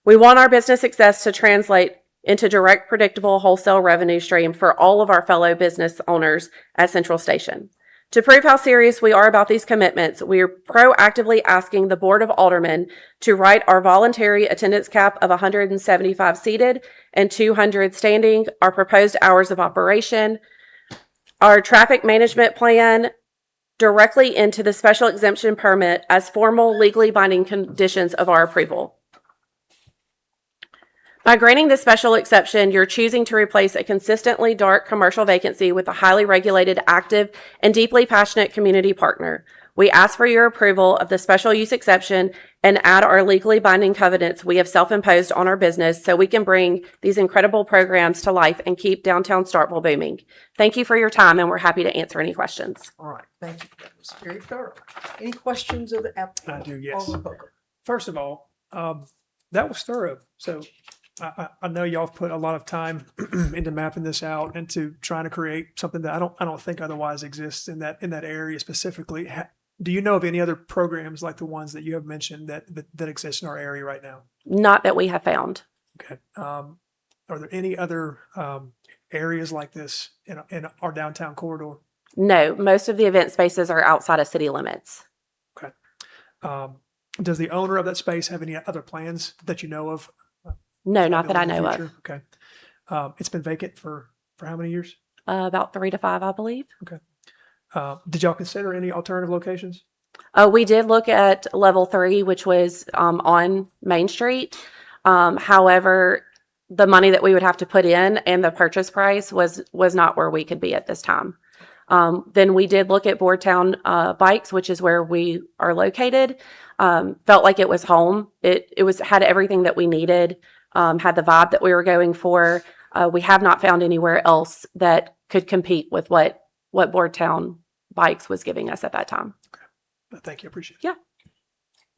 We want our business success to translate into direct, predictable wholesale revenue stream for all of our fellow business owners at Central Station. To prove how serious we are about these commitments, we are proactively asking the Board of Aldermen to write our voluntary attendance cap of 175 seated and 200 standing, our proposed hours of operation, our traffic management plan directly into the special exemption permit as formal legally binding conditions of our approval. By granting this special exception, you're choosing to replace a consistently dark commercial vacancy with a highly regulated, active, and deeply passionate community partner. We ask for your approval of the special use exception and add our legally binding covenants we have self-imposed on our business so we can bring these incredible programs to life and keep downtown Starkville booming. Thank you for your time, and we're happy to answer any questions. All right, thank you. That was very thorough. Any questions of the applicant? I do, yes. Alderman Booker. First of all, that was thorough. So I know y'all have put a lot of time into mapping this out and to trying to create something that I don't think otherwise exists in that area specifically. Do you know of any other programs like the ones that you have mentioned that exist in our area right now? Not that we have found. Okay. Are there any other areas like this in our downtown corridor? No, most of the event spaces are outside of city limits. Okay. Does the owner of that space have any other plans that you know of? No, not that I in the know of. future? Okay. It's been vacant for how many years? About 3 to 5, I believe. Okay. Did y'all consider any alternative locations? We did look at level 3, which was on Main Street. However, the money that we would have to put in and the purchase price was not where we could be at this time. Then we did look at Boardtown Bikes, which is where we are located. Felt like it was home. It had everything that we needed, had the vibe that we were going for. We have not found anywhere else that could compete with what Boardtown Bikes was giving us at that time. Thank you. Appreciate it. Yeah.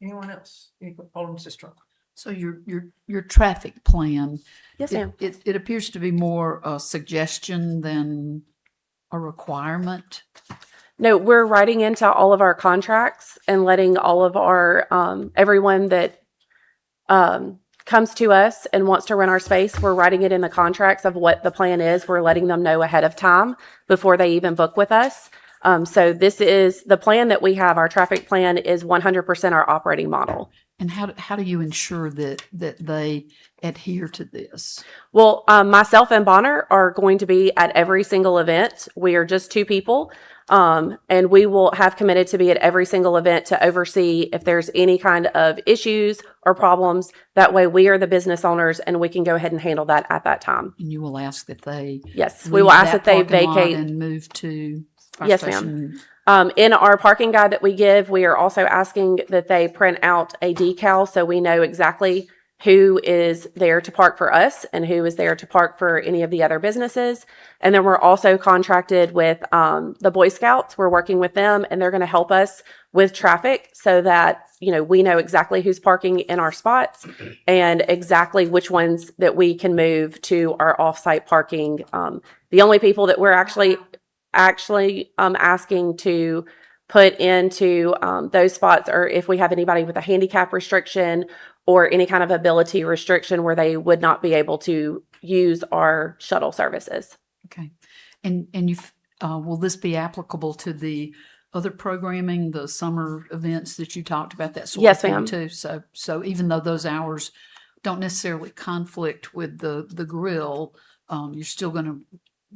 Anyone else? Alderman Sistrum. So your traffic plan. Yes, ma'am. It appears to be more a suggestion than a requirement. No, we're writing into all of our contracts and letting all of our, everyone that comes to us and wants to rent our space, we're writing it in the contracts of what the plan is. We're letting them know ahead of time before they even book with us. So this is the plan that we have. Our traffic plan is 100% our operating model. And how do you ensure that they adhere to this? Well, myself and Bonner are going to be at every single event. We are just 2 people. And we will have committed to be at every single event to oversee if there's any kind of issues or problems. That way we are the business owners and we can go ahead and handle that at that time. And you will ask that they Yes, we will ask that they parking lot vacate. and move to fire Yes, station. In our parking guide that we give, we are also asking that they print out a decal so we know exactly who is there to park for us and who is there to park for any of the other businesses. And then we're also contracted with the Boy Scouts. We're working with them and they're going to help us with traffic so that, we know exactly who's parking in our spots and exactly which ones that we can move to our off-site parking. The only people that we're actually asking to put into those spots are if we have anybody with a handicap restriction or any kind of ability restriction where they would not be able to use our shuttle services. Okay. And you will this be applicable to the other programming, the summer events that you talked about, that sort Yes, of thing ma'am. too? So even though those hours don't necessarily conflict with the grill, you're still going to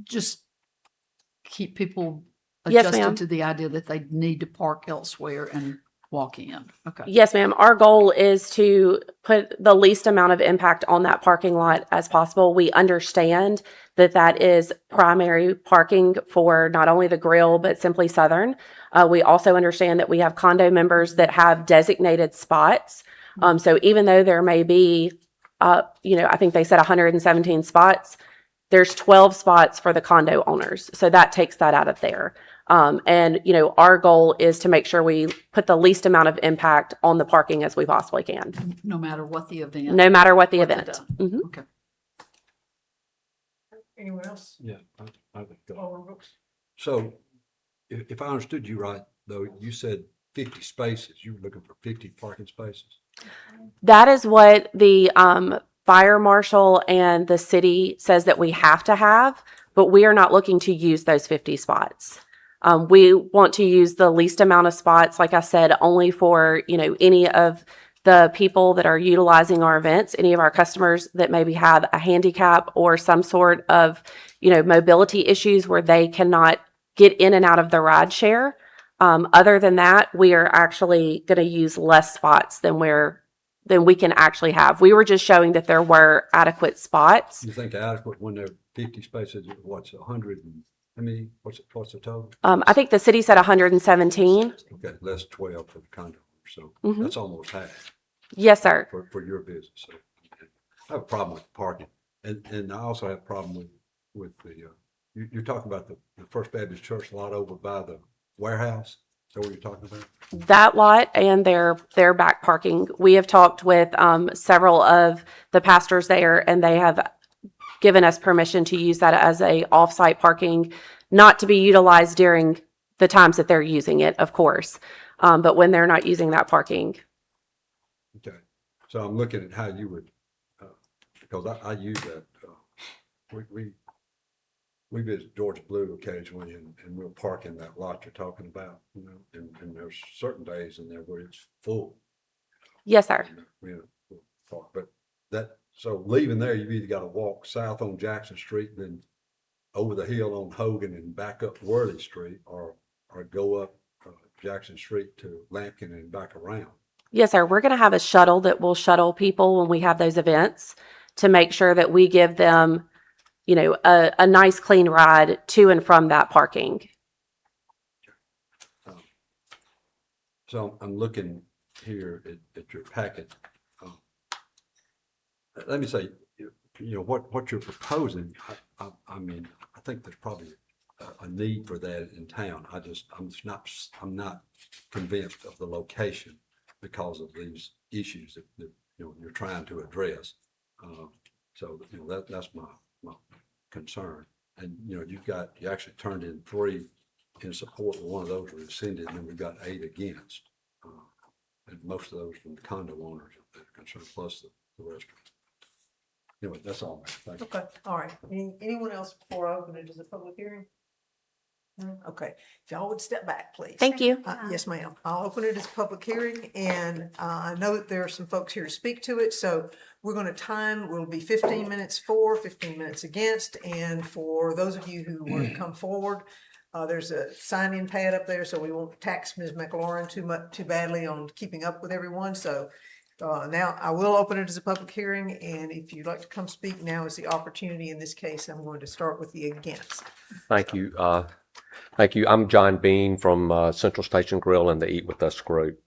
just keep people Yes, adjusted ma'am. to the idea that they need to park elsewhere and walk in. Okay. Yes, ma'am. Our goal is to put the least amount of impact on that parking lot as possible. We understand that is primary parking for not only the grill, but Simply Southern. We also understand that we have condo members that have designated spots. So even though there may be, I think they said 117 spots, there's 12 spots for the condo owners. So that takes that out of there. And our goal is to make sure we put the least amount of impact on the parking as we possibly can, No matter what the event. no matter what the what they've event. done. Mhm. Okay. Anyone else? Yeah. I think, Alderman Brooks. So if I understood you right, though, you said 50 spaces. You were looking for 50 parking spaces. That is what the fire marshal and the city says that we have to have, but we are not looking to use those 50 spots. We want to use the least amount of spots, like I said, only for, any of the people that are utilizing our events, any of our customers that maybe have a handicap or some sort of, mobility issues where they cannot get in and out of the ride share. Other than that, we are actually going to use less spots than we can actually have. We were just showing that there were adequate spots. You think adequate when there are 50 spaces, what's 100? I mean, what's the total? I think the city said 117. Okay, less 12 for the condo, so Mhm. that's almost half Yes, sir. for your business. So I have a problem with parking, and I also have a problem with the, you're talking about the First Baptist Church lot over by the warehouse? Is that what you're talking about? That lot and their back parking. We have talked with several of the pastors there, and they have given us permission to use that as a off-site parking, not to be utilized during the times that they're using it, of course, but when they're not using that parking. Okay, so I'm looking at how you would, because I use that, we visit Georgia Blue occasionally and we'll park in that lot you're talking about, you know, and there's certain days in there where it's full. Yes, sir. And, we'll park, but so leaving there, you've either got to walk south on Jackson Street, then over the hill on Hogan and back up Worley Street, or go up Jackson Street to Lampkin and back around. Yes, sir. We're going to have a shuttle that will shuttle people when we have those events to make sure that we give them, you know, a nice clean ride to and from that parking. So I'm looking here at your packet. Let me say, you know, what you're proposing, I mean, I think there's probably a need for that in town. I'm not convinced of the location because of these issues that you know, you're trying to address. So, you know, that's my concern. And, you know, you actually turned in 3 in support, one of those were rescinded, and then we've got 8 against. And most of those from the condo owners that are concerned, plus the restaurant. Anyway, that's all. Thank you. Okay, all right. Anyone else before I open it as a public hearing? No? Okay, if y'all would step back, please. Thank you. Yes, ma'am. I'll open it as a public hearing, and I know that there are some folks here to speak to it, so we're going to time, will be 15 minutes for, 15 minutes against, and for those of you who want to come forward, there's a sign-in pad up there, so we won't tax Ms. McLaurin too badly on keeping up with everyone, so now I will open it as a public hearing, and if you'd like to come speak, now is the opportunity. In this case, I'm going to start with the against. Thank you. Thank you. I'm John Bean from Central Station Grill and the Eat With Us group.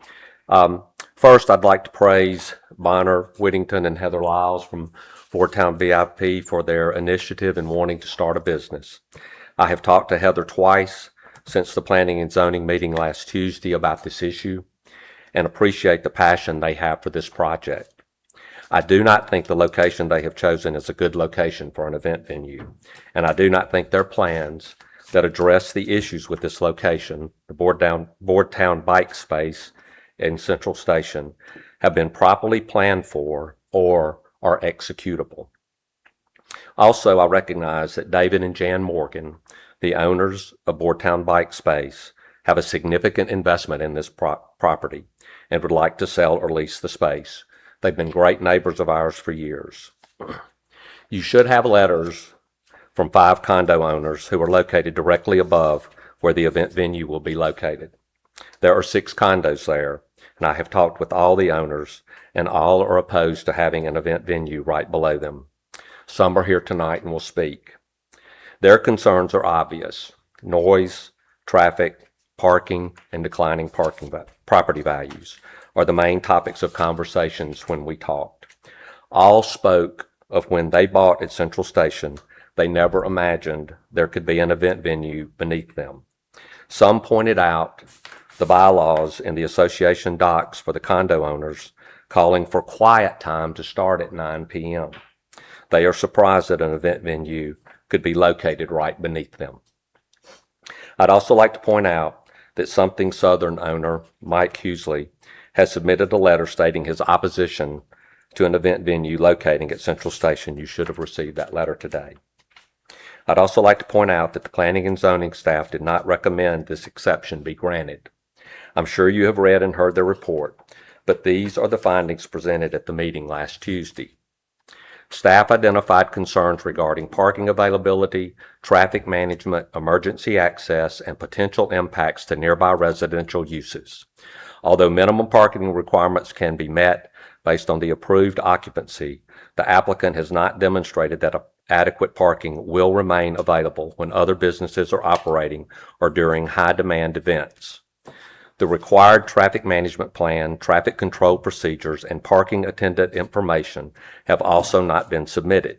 First, I'd like to praise Bonner Whittington and Heather Lyles from Fordtown VIP for their initiative in wanting to start a business. I have talked to Heather twice since the Planning and Zoning meeting last Tuesday about this issue and appreciate the passion they have for this project. I do not think the location they have chosen is a good location for an event venue, and I do not think their plans that address the issues with this location, the Boardtown bike space in Central Station, have been properly planned for or are executable. Also, I recognize that David and Jan Morgan, the owners of Boardtown bike space, have a significant investment in this property and would like to sell or lease the space. They've been great neighbors of ours for years. You should have letters from 5 condo owners who are located directly above where the event venue will be located. There are 6 condos there, and I have talked with all the owners, and all are opposed to having an event venue right below them. Some are here tonight and will speak. Their concerns are obvious: noise, traffic, parking, and declining property values are the main topics of conversations when we talked. All spoke of when they bought at Central Station, they never imagined there could be an event venue beneath them. Some pointed out the bylaws in the association docs for the condo owners calling for quiet time to start at 9 p.m. They are surprised that an event venue could be located right beneath them. I'd also like to point out that Something Southern owner Mike Hughesly has submitted a letter stating his opposition to an event venue locating at Central Station. You should have received that letter today. I'd also like to point out that the Planning and Zoning staff did not recommend this exception be granted. I'm sure you have read and heard their report, but these are the findings presented at the meeting last Tuesday. Staff identified concerns regarding parking availability, traffic management, emergency access, and potential impacts to nearby residential uses. Although minimum parking requirements can be met based on the approved occupancy, the applicant has not demonstrated that adequate parking will remain available when other businesses are operating or during high-demand events. The required traffic management plan, traffic control procedures, and parking attendant information have also not been submitted.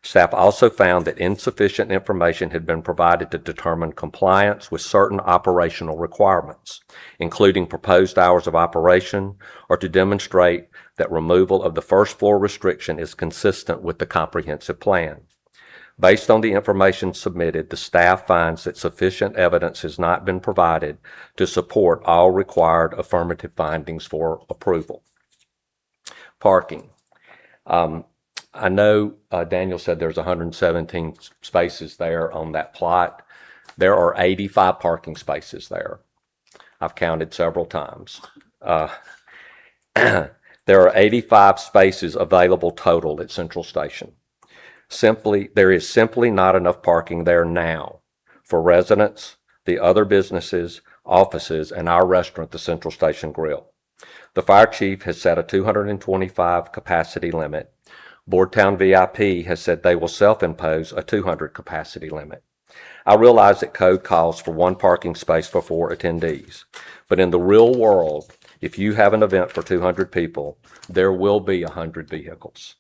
Staff also found that insufficient information had been provided to determine compliance with certain operational requirements, including proposed hours of operation, or to demonstrate that removal of the first floor restriction is consistent with the comprehensive plan. Based on the information submitted, the staff finds that sufficient evidence has not been provided to support all required affirmative findings for approval. Parking. I know Daniel said there's 117 spaces there on that plot. There are 85 parking spaces there. I've counted several times. There are 85 spaces available total at Central Station. There is simply not enough parking there now for residents, the other businesses, offices, and our restaurant, the Central Station Grill. The fire chief has set a 225 capacity limit. Boardtown VIP has said they will self-impose a 200 capacity limit. I realize that code calls for one parking space for 4 attendees, but in the real world, if you have an event for 200 people, there will be 100 vehicles.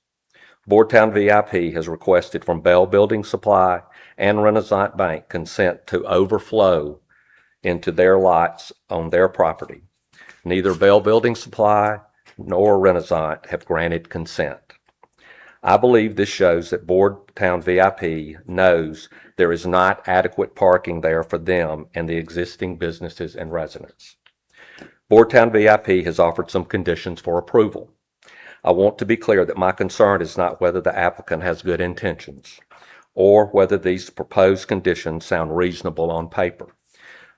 Boardtown VIP has requested from Bell Building Supply and Renaissance Bank consent to overflow into their lots on their property. Neither Bell Building Supply nor Renaissance have granted consent. I believe this shows that Boardtown VIP knows there is not adequate parking there for them and the existing businesses and residents. Boardtown VIP has offered some conditions for approval. I want to be clear that my concern is not whether the applicant has good intentions or whether these proposed conditions sound reasonable on paper.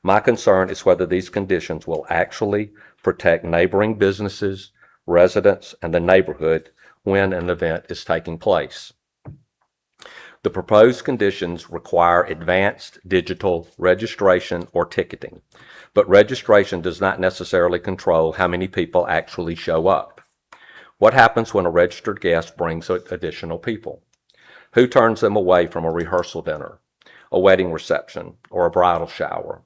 My concern is whether these conditions will actually protect neighboring businesses, residents, and the neighborhood when an event is taking place. The proposed conditions require advanced digital registration or ticketing, but registration does not necessarily control how many people actually show up. What happens when a registered guest brings additional people? Who turns them away from a rehearsal dinner, a wedding reception, or a bridal shower?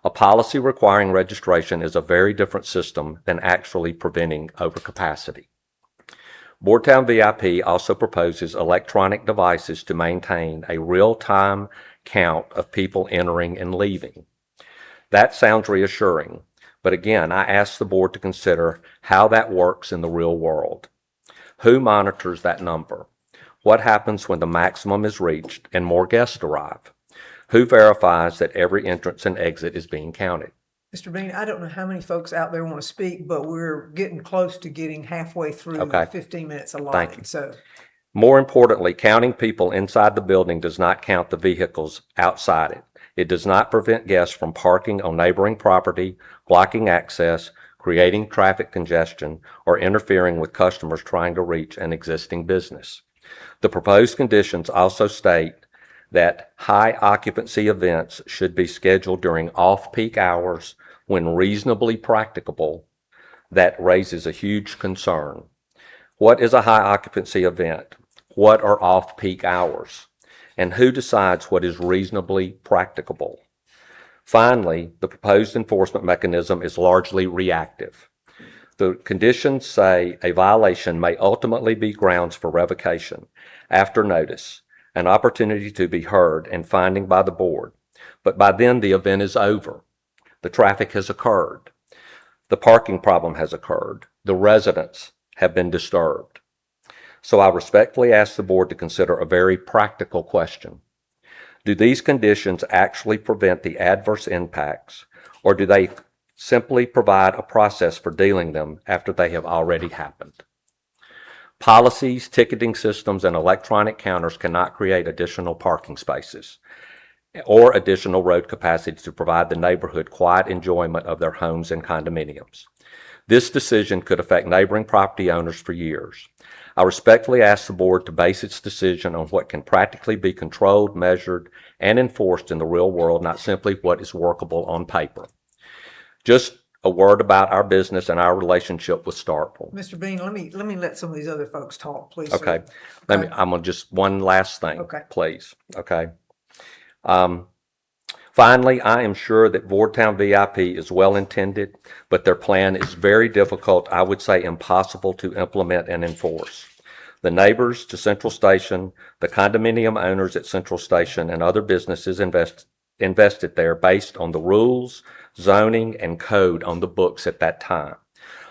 A policy requiring registration is a very different system than actually preventing overcapacity. Boardtown VIP also proposes electronic devices to maintain a real-time count of people entering and leaving. That sounds reassuring, but again, I ask the board to consider how that works in the real world. Who monitors that number? What happens when the maximum is reached and more guests arrive? Who verifies that every entrance and exit is being counted? Mr. Bean, I don't know how many folks out there want to speak, but we're getting close to getting halfway through the Okay. 15 minutes Thank you. allotted. So, More importantly, counting people inside the building does not count the vehicles outside it. It does not prevent guests from parking on neighboring property, blocking access, creating traffic congestion, or interfering with customers trying to reach an existing business. The proposed conditions also state that high occupancy events should be scheduled during off-peak hours when reasonably practicable. That raises a huge concern. What is a high occupancy event? What are off-peak hours? And who decides what is reasonably practicable? Finally, the proposed enforcement mechanism is largely reactive. The conditions say a violation may ultimately be grounds for revocation after notice, an opportunity to be heard and finding by the board. But by then the event is over. The traffic has occurred. The parking problem has occurred. The residents have been disturbed. So I respectfully ask the board to consider a very practical question. Do these conditions actually prevent the adverse impacts, or do they simply provide a process for dealing them after they have already happened? Policies, ticketing systems, and electronic counters cannot create additional parking spaces or additional road capacity to provide the neighborhood quiet enjoyment of their homes and condominiums. This decision could affect neighboring property owners for years. I respectfully ask the board to base its decision on what can practically be controlled, measured, and enforced in the real world, not simply what is workable on paper. Just a word about our business and our relationship with Starkville. Mr. Bean, let me let some of these other folks talk, please. sir. Okay, let me, Okay. I'm gonna just, one last thing, Okay. please, okay? Finally, I am sure that Boardtown VIP is well-intended, but their plan is very difficult, I would say impossible to implement and enforce. The neighbors to Central Station, the condominium owners at Central Station, and other businesses invested there based on the rules, zoning, and code on the books at that time.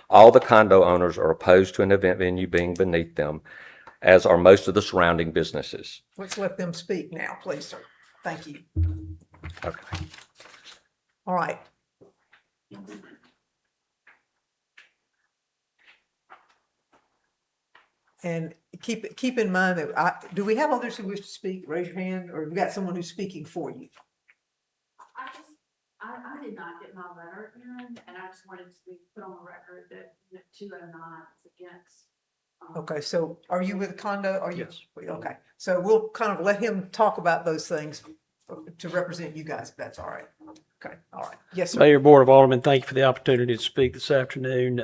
All the condo owners are opposed to an event venue being beneath them, as are most of the surrounding businesses. Let's let them speak now, please, sir. Thank you. Okay. All right. And keep in mind that do we have others who wish to speak? Raise your hand, or we got someone who's speaking for you. I did not get my letter in, and I just wanted to be put on the record that 209 is against. Okay, so are you with condo? Are you? Yes. Okay, so we'll kind of let him talk about those things to represent you guys, if that's all right. Okay, all right. Yes, sir. Mayor, Board of Aldermen, thank you for the opportunity to speak this afternoon.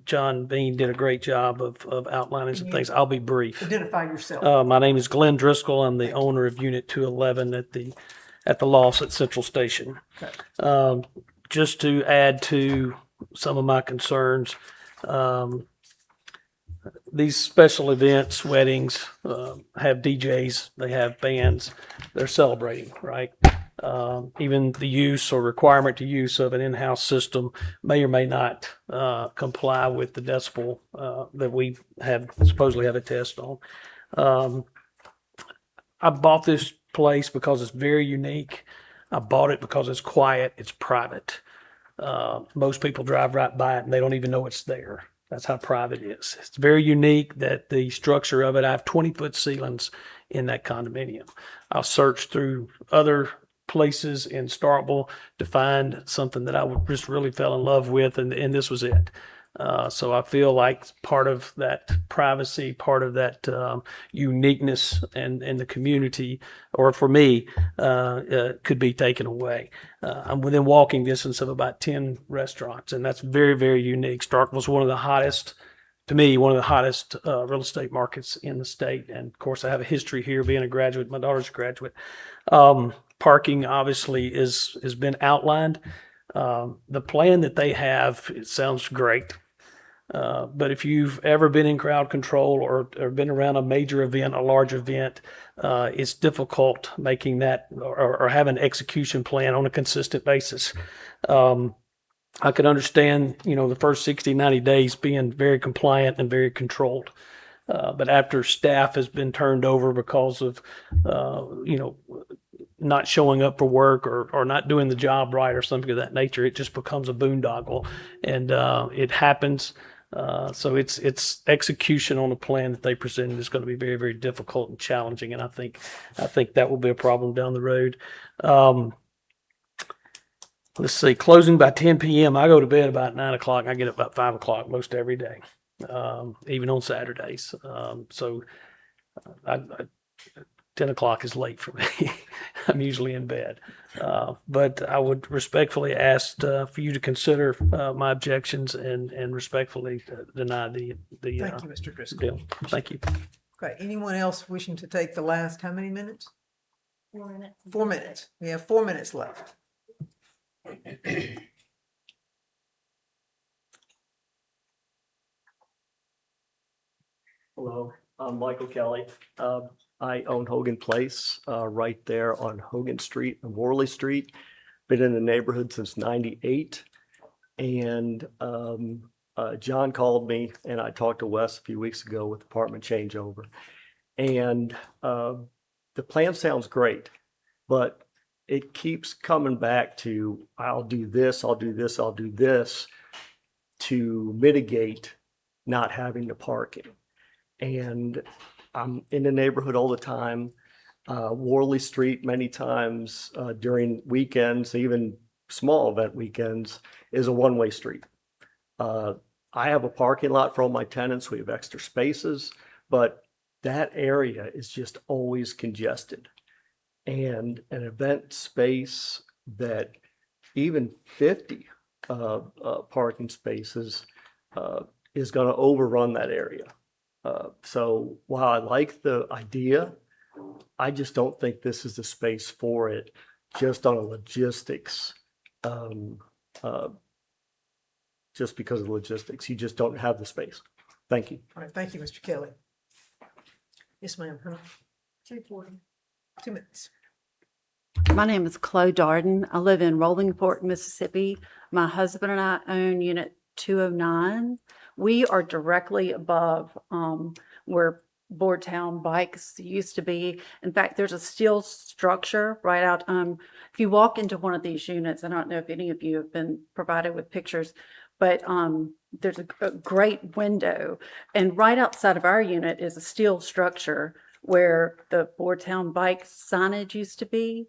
John Bean did a great job of outlining some things. I'll be brief. Identify yourself. My name is Glenn Driscoll. I'm the owner of Unit 211 at the loss at Central Station. Okay. Just to add to some of my concerns, these special events, weddings, have DJs, they have bands, they're celebrating, right? Even the use or requirement to use of an in-house system may or may not comply with the decibel that we have supposedly have a test on. I bought this place because it's very unique. I bought it because it's quiet, it's private. Most people drive right by it and they don't even know it's there. That's how private it is. It's very unique that the structure of it, I have 20-foot ceilings in that condominium. I'll search through other places in Starkville to find something that I just really fell in love with, and this was it. So I feel like part of that privacy, part of that uniqueness and the community, or for me, could be taken away. I'm within walking distance of about 10 restaurants, and that's very, very unique. Starkville's one of the hottest, to me, one of the hottest real estate markets in the state. And of course, I have a history here being a graduate. My daughter's a graduate. Parking obviously has been outlined. The plan that they have, it sounds great. But if you've ever been in crowd control or been around a major event, a large event, it's difficult making that or having an execution plan on a consistent basis. I could understand, the first 60, 90 days being very compliant and very controlled. But after staff has been turned over because of, not showing up for work or not doing the job right or something of that nature, it just becomes a boondoggle, and it happens. So it's execution on the plan that they presented is going to be very, very difficult and challenging, and I think that will be a problem down the road. Let's see, closing by 10 p.m. I go to bed about 9 o'clock. I get up about 5 o'clock most every day, even on Saturdays. So 10 o'clock is late for me. I'm usually in bed. But I would respectfully ask for you to consider my objections and respectfully deny the Thank you, Mr. Driscoll. bill. Thank you. Okay, anyone else wishing to take the last, how many minutes? 4 minutes. 4 minutes. We have 4 minutes left. Hello, I'm Michael Kelly. I own Hogan Place right there on Hogan Street and Worley Street. Been in the neighborhood since '98. And John called me and I talked to Wes a few weeks ago with apartment changeover. And the plan sounds great, but it keeps coming back to, I'll do this, I'll do this, I'll do this to mitigate not having the parking. And I'm in the neighborhood all the time. Worley Street, many times during weekends, even small event weekends, is a one-way street. I have a parking lot for all my tenants. We have extra spaces, but that area is just always congested. And an event space that even 50 parking spaces is going to overrun that area. So while I like the idea, I just don't think this is the space for it, just on a logistics. Just because of logistics, you just don't have the space. Thank you. All right, thank you, Mr. Kelly. Yes, ma'am. 2:40. 2 minutes. My name is Chloe Darden. I live in Rollingport, Mississippi. My husband and I own Unit 209. We are directly above where Boardtown Bikes used to be. In fact, there's a steel structure right out. If you walk into one of these units, I don't know if any of you have been provided with pictures, but there's a great window, and right outside of our unit is a steel structure where the Boardtown Bikes signage used to be.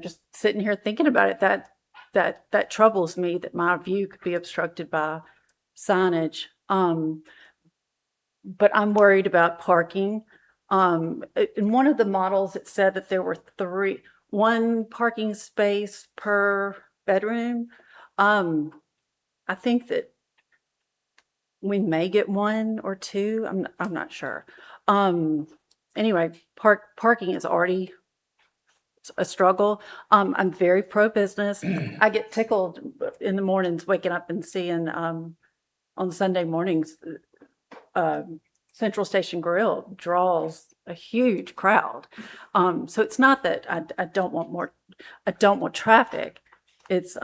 Just sitting here thinking about it, that troubles me that my view could be obstructed by signage. But I'm worried about parking. In one of the models, it said that there were one parking space per bedroom. I think that we may get one or two. I'm not sure. Anyway, parking is already a struggle. I'm very pro-business. I get tickled in the mornings waking up and seeing on Sunday mornings Central Station Grill draws a huge crowd. So it's not that I don't want more. I don't want traffic. It's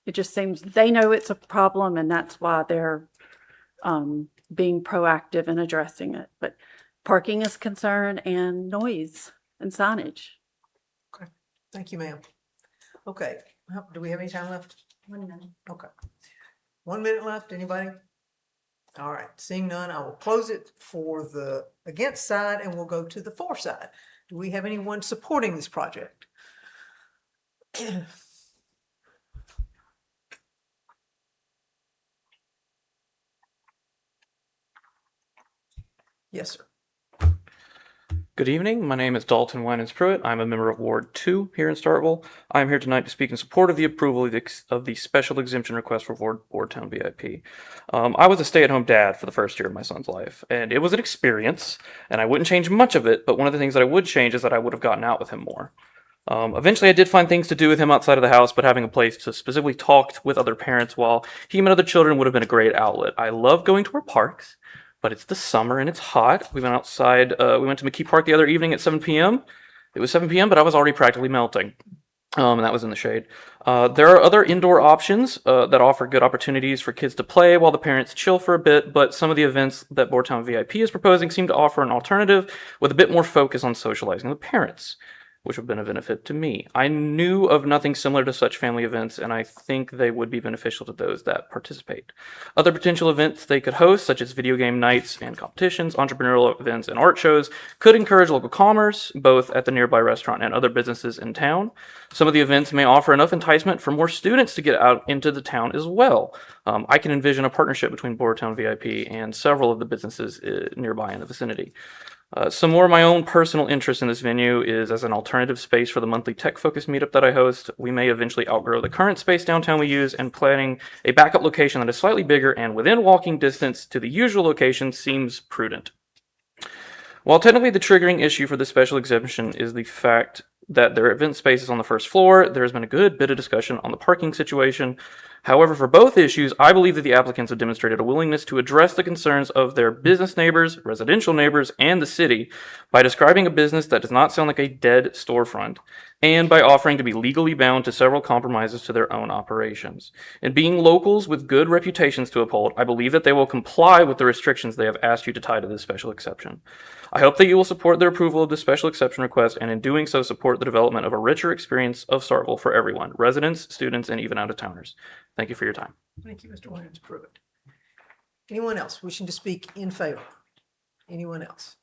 it just seems they know it's a problem, and that's why they're being proactive in addressing it. But parking is a concern, and noise and signage. Okay, thank you, ma'am. Okay, do we have any time left? 1 minute. Okay. 1 minute left, anybody? All right, seeing none, I will close it for the against side and we'll go to the for side. Do we have anyone supporting this project? Yes, sir. Good evening. My name is Dalton Winans Pruitt. I'm a member of Ward 2 here in Starkville. I'm here tonight to speak in support of the approval of the special exemption request for Boardtown VIP. I was a stay-at-home dad for the first year of my son's life, and it was an experience, and I wouldn't change much of it, but one of the things that I would change is that I would have gotten out with him more. Eventually, I did find things to do with him outside of the house, but having a place to specifically talk with other parents while he and other children would have been a great outlet. I love going to our parks, but it's the summer and it's hot. We went outside. We went to McKee Park the other evening at 7 p.m. It was 7 p.m., but I was already practically melting. And that was in the shade. There are other indoor options that offer good opportunities for kids to play while the parents chill for a bit, but some of the events that Boardtown VIP is proposing seem to offer an alternative with a bit more focus on socializing with parents, which would have been a benefit to me. I knew of nothing similar to such family events, and I think they would be beneficial to those that participate. Other potential events they could host, such as video game nights and competitions, entrepreneurial events, and art shows, could encourage local commerce, both at the nearby restaurant and other businesses in town. Some of the events may offer enough enticement for more students to get out into the town as well. I can envision a partnership between Boardtown VIP and several of the businesses nearby in the vicinity. Some more of my own personal interest in this venue is as an alternative space for the monthly tech-focused meetup that I host. We may eventually outgrow the current space downtown we use, and planning a backup location that is slightly bigger and within walking distance to the usual location seems prudent. While technically the triggering issue for this special exemption is the fact that their event space is on the first floor, there has been a good bit of discussion on the parking situation. However, for both issues, I believe that the applicants have demonstrated a willingness to address the concerns of their business neighbors, residential neighbors, and the city by describing a business that does not sound like a dead storefront, and by offering to be legally bound to several compromises to their own operations. And being locals with good reputations to uphold, I believe that they will comply with the restrictions they have asked you to tie to this special exception. I hope that you will support their approval of this special exception request, and in doing so, support the development of a richer experience of Starkville for everyone, residents, students, and even out-of-towners. Thank you for your time. Thank you, Mr. Williams Pruitt. Anyone else wishing to speak in favor? Anyone else?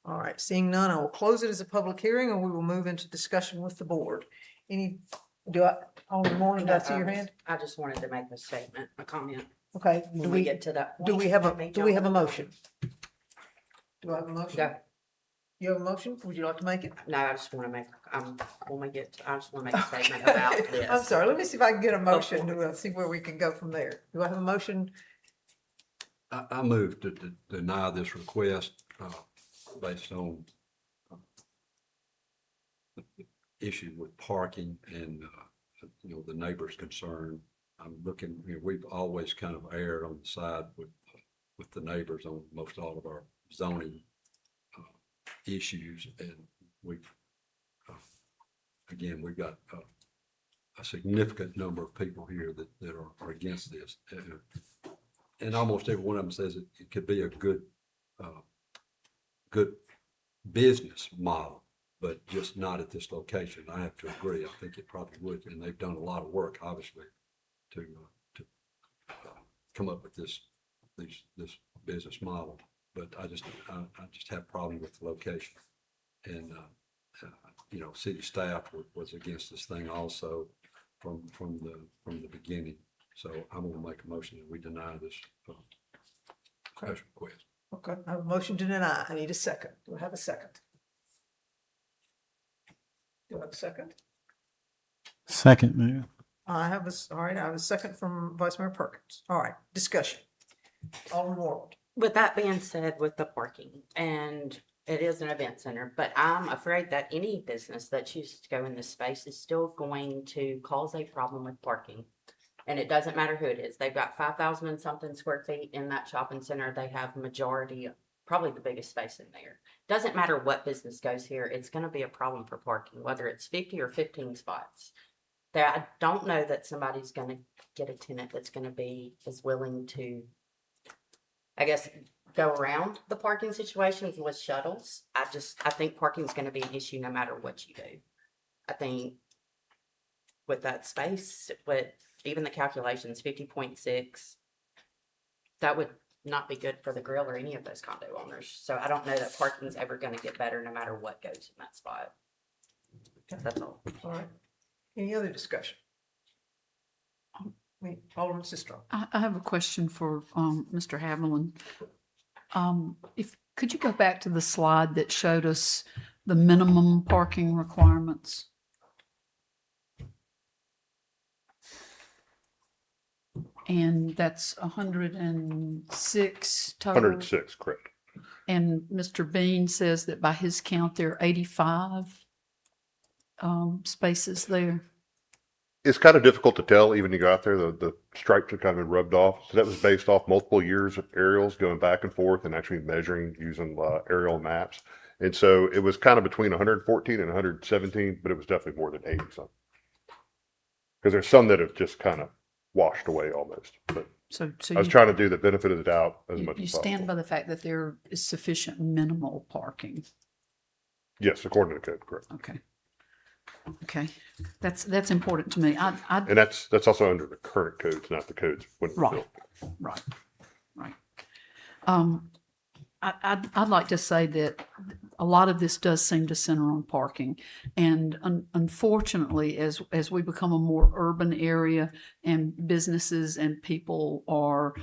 All right, seeing none, I will close it as a public hearing and we will move into discussion with the board. Alderman Moore, did I see your hand? I just wanted to make a statement, a comment. Okay, When we get to that do point. we have a motion? Do I have a motion? Go. You have a motion? Would you like to make it? No, I just want to make, I just want to make a statement about this. I'm sorry, let me see if I can get a motion, we'll see where we can go from there. Do I have a motion? I move to deny this request, based on the issue with parking and, the neighbor's concern. I'm looking, we've always kind of erred on the side with the neighbors on most all of our zoning issues, and we've again, we've got a significant number of people here that are against this, and almost every one of them says it could be a good business model, but just not at this location. I have to agree. I think it probably would, and they've done a lot of work, obviously, to come up with this business model. But I just have a problem with the location, and city staff was against this thing also from the beginning. So I'm going to make a motion that we deny this special request. Okay, I have a motion to deny. I need a second. Do I have a second? Do I have a second? Second, Mayor. All right, I have a second from Vice Mayor Perkins. All right, discussion. Alderman Warland. With that being said, with the parking, and it is an event center, but I'm afraid that any business that chooses to go in this space is still going to cause a problem with parking. And it doesn't matter who it is. They've got 5,000 and something square feet in that shopping center. They have majority, probably the biggest space in there. Doesn't matter what business goes here, it's going to be a problem for parking, whether it's 50 or 15 spots. I don't know that somebody's going to get a tenant that's going to be as willing to, I guess, go around the parking situations with shuttles. I think parking is going to be an issue no matter what you do. I think with that space, with even the calculations, 50.6, that would not be good for the grill or any of those condo owners. So I don't know that parking is ever going to get better no matter what goes in that spot. That's all. All right. Any other discussion? Alderman Sistrum. I have a question for Mr. Haviland. Could you go back to the slide that showed us the minimum parking requirements? And that's 106 total? 106, correct. And Mr. Bean says that by his count, there are 85 spaces there. It's kind of difficult to tell, even you go out there, the stripes are kind of rubbed off. So that was based off multiple years of aerials going back and forth and actually measuring using aerial maps. And so it was kind of between 114 and 117, but it was definitely more than 80 something. Because there's some that have just kind of washed away almost. But So I was trying to do the benefit of the doubt as much you as stand possible. by the fact that there is sufficient minimal parking. Yes, according to the code, correct. Okay. Okay, that's important to me. And that's also under the current codes, not the codes when it was built. Right. I'd like to say that a lot of this does seem to center on parking, and unfortunately, as we become a more urban area and businesses and people are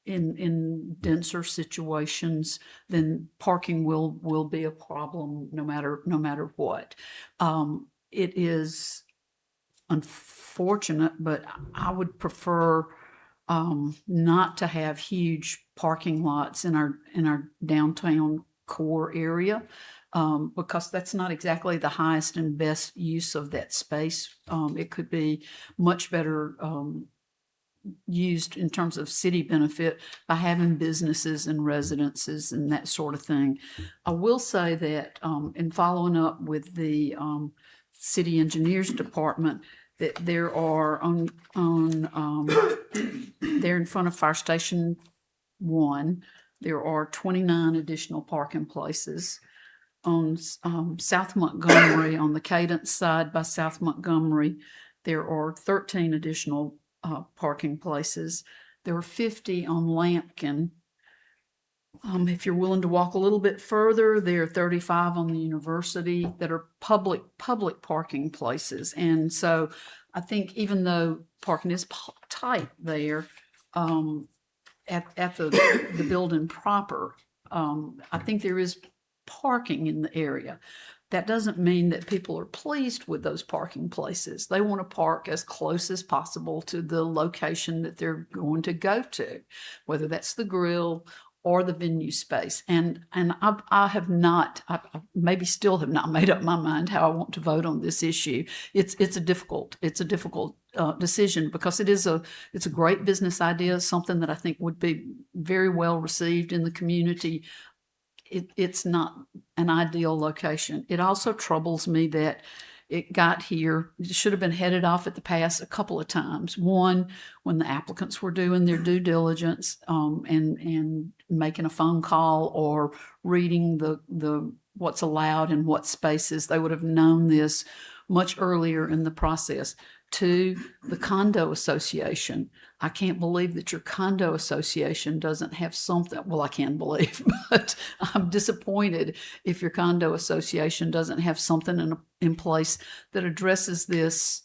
in denser situations, then parking will be a problem no matter what. It is unfortunate, but I would prefer not to have huge parking lots in our downtown core area, because that's not exactly the highest and best use of that space. It could be much better used in terms of city benefit by having businesses and residences and that sort of thing. I will say that in following up with the city engineers department, that there are there in front of Fire Station 1, there are 29 additional parking places. On South Montgomery, on the Cadence side by South Montgomery, there are 13 additional parking places. There are 50 on Lampkin. If you're willing to walk a little bit further, there are 35 on the university that are public parking places. And so I think even though parking is tight there at the building proper, I think there is parking in the area. That doesn't mean that people are pleased with those parking places. They want to park as close as possible to the location that they're going to go to, whether that's the grill or the venue space. And I have not, I maybe still have not made up my mind how I want to vote on this issue. It's a difficult decision, because it's a great business idea, something that I think would be very well received in the community. It's not an ideal location. It also troubles me that it got here. It should have been headed off at the pass a couple of times. One, when the applicants were doing their due diligence, and making a phone call or reading the what's allowed in what spaces, they would have known this much earlier in the process. Two, the condo association. I can't believe that your condo association doesn't have something. Well, I can believe, but I'm disappointed if your condo association doesn't have something in place that addresses this.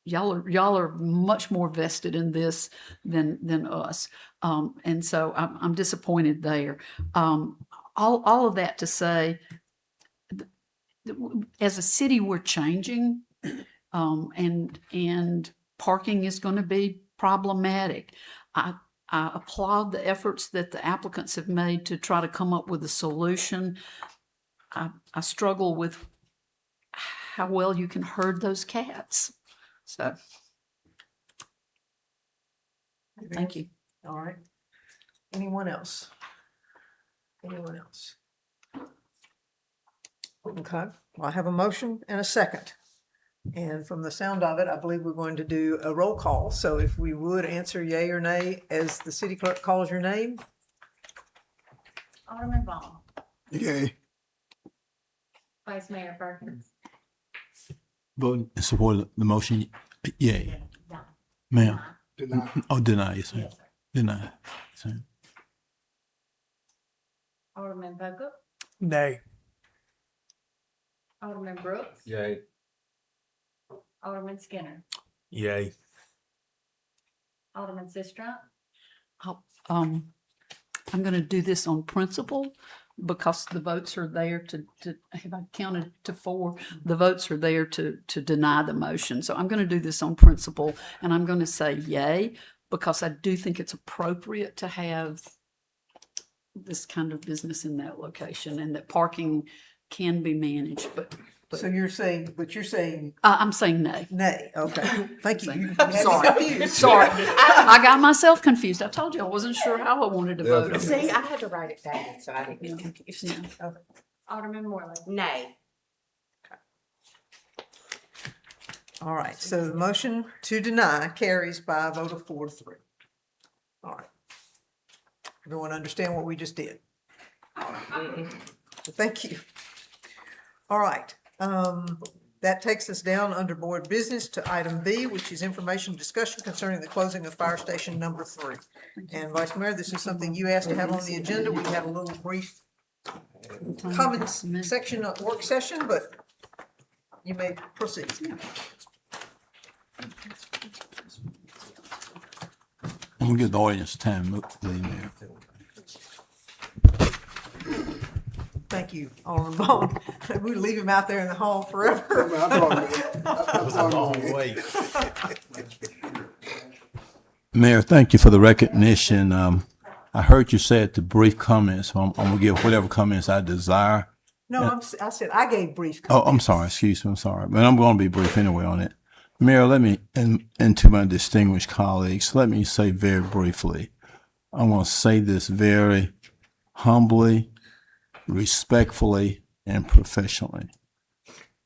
Y'all are much more vested in this than us, and so I'm disappointed there. All of that to say, as a city, we're changing. And parking is going to be problematic. I applaud the efforts that the applicants have made to try to come up with a solution. I struggle with how well you can herd those cats. So, thank you. All right. Anyone else? Anyone else? Okay, well, I have a motion and a second. And from the sound of it, I believe we're going to do a roll call. So if we would answer yay or nay as the city clerk calls your name. Alderman Vaughn. Yay. Vice Mayor Perkins. Vote in support of the motion. Yay. Ma'am. Deny. Oh, deny, yes, ma'am. Deny. Yes, ma'am. Alderman Bogut. Nay. Alderman Brooks. Yay. Alderman Skinner. Yay. Alderman Sistrunk. I'm going to do this on principle, because the votes are there to have I counted to 4? The votes are there to deny the motion. So I'm going to do this on principle, and I'm going to say yay, because I do think it's appropriate to have this kind of business in that location, and that parking can be managed, but So you're saying, I'm saying nay. nay. Okay, thank you. Sorry. Sorry. I got myself confused. I told you I wasn't sure how I wanted to vote. on See, it. I had to write it down so I didn't get confused. Yeah. Alderman Morley. Nay. All right, so the motion to deny carries by a vote of 4-3. All right. Everyone understand what we just did? Thank you. All right, that takes us down under board business to item B, which is information discussion concerning the closing of fire station number 3. And Vice Mayor, this is something you asked to have on the agenda. We had a little brief comments section of work session, but you may proceed. I'm gonna give the audience time, please, Mayor. Thank you, Alderman Vaughn. We leave him out there in the hall forever. Mayor, thank you for the recognition. I heard you say at the brief comments, so I'm gonna give whatever comments I desire. No, I said I gave brief Oh, comments. I'm sorry, excuse me, I'm sorry, but I'm gonna be brief anyway on it. Mayor, let me, and to my distinguished colleagues, let me say very briefly, I want to say this very humbly, respectfully, and professionally.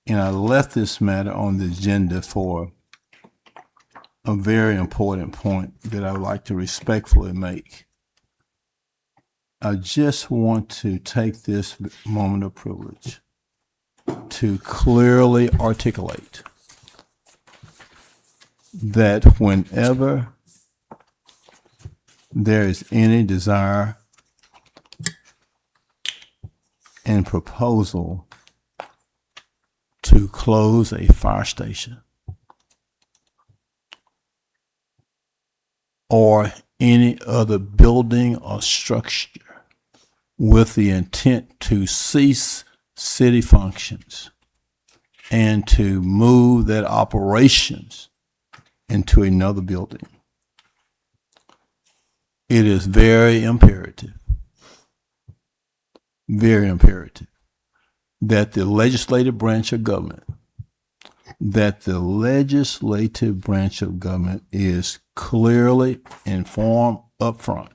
And I left this matter on the agenda for a very important point that I would like to respectfully make. I just want to take this moment of privilege to clearly articulate that whenever there is any desire and proposal to close a fire station or any other building or structure with the intent to cease city functions and to move that operations into another building. It is very imperative that the legislative branch of government is clearly informed up front.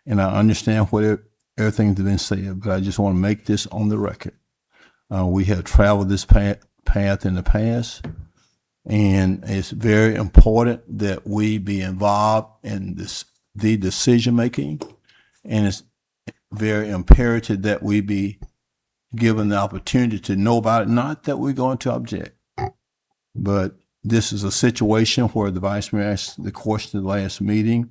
And I understand what everything's been said, but I just want to make this on the record. We have traveled this path in the past, and it's very important that we be involved in the decision making, and it's very imperative that we be given the opportunity to know about it. Not that we're going to object, but this is a situation where the Vice Mayor asked the question at the last meeting,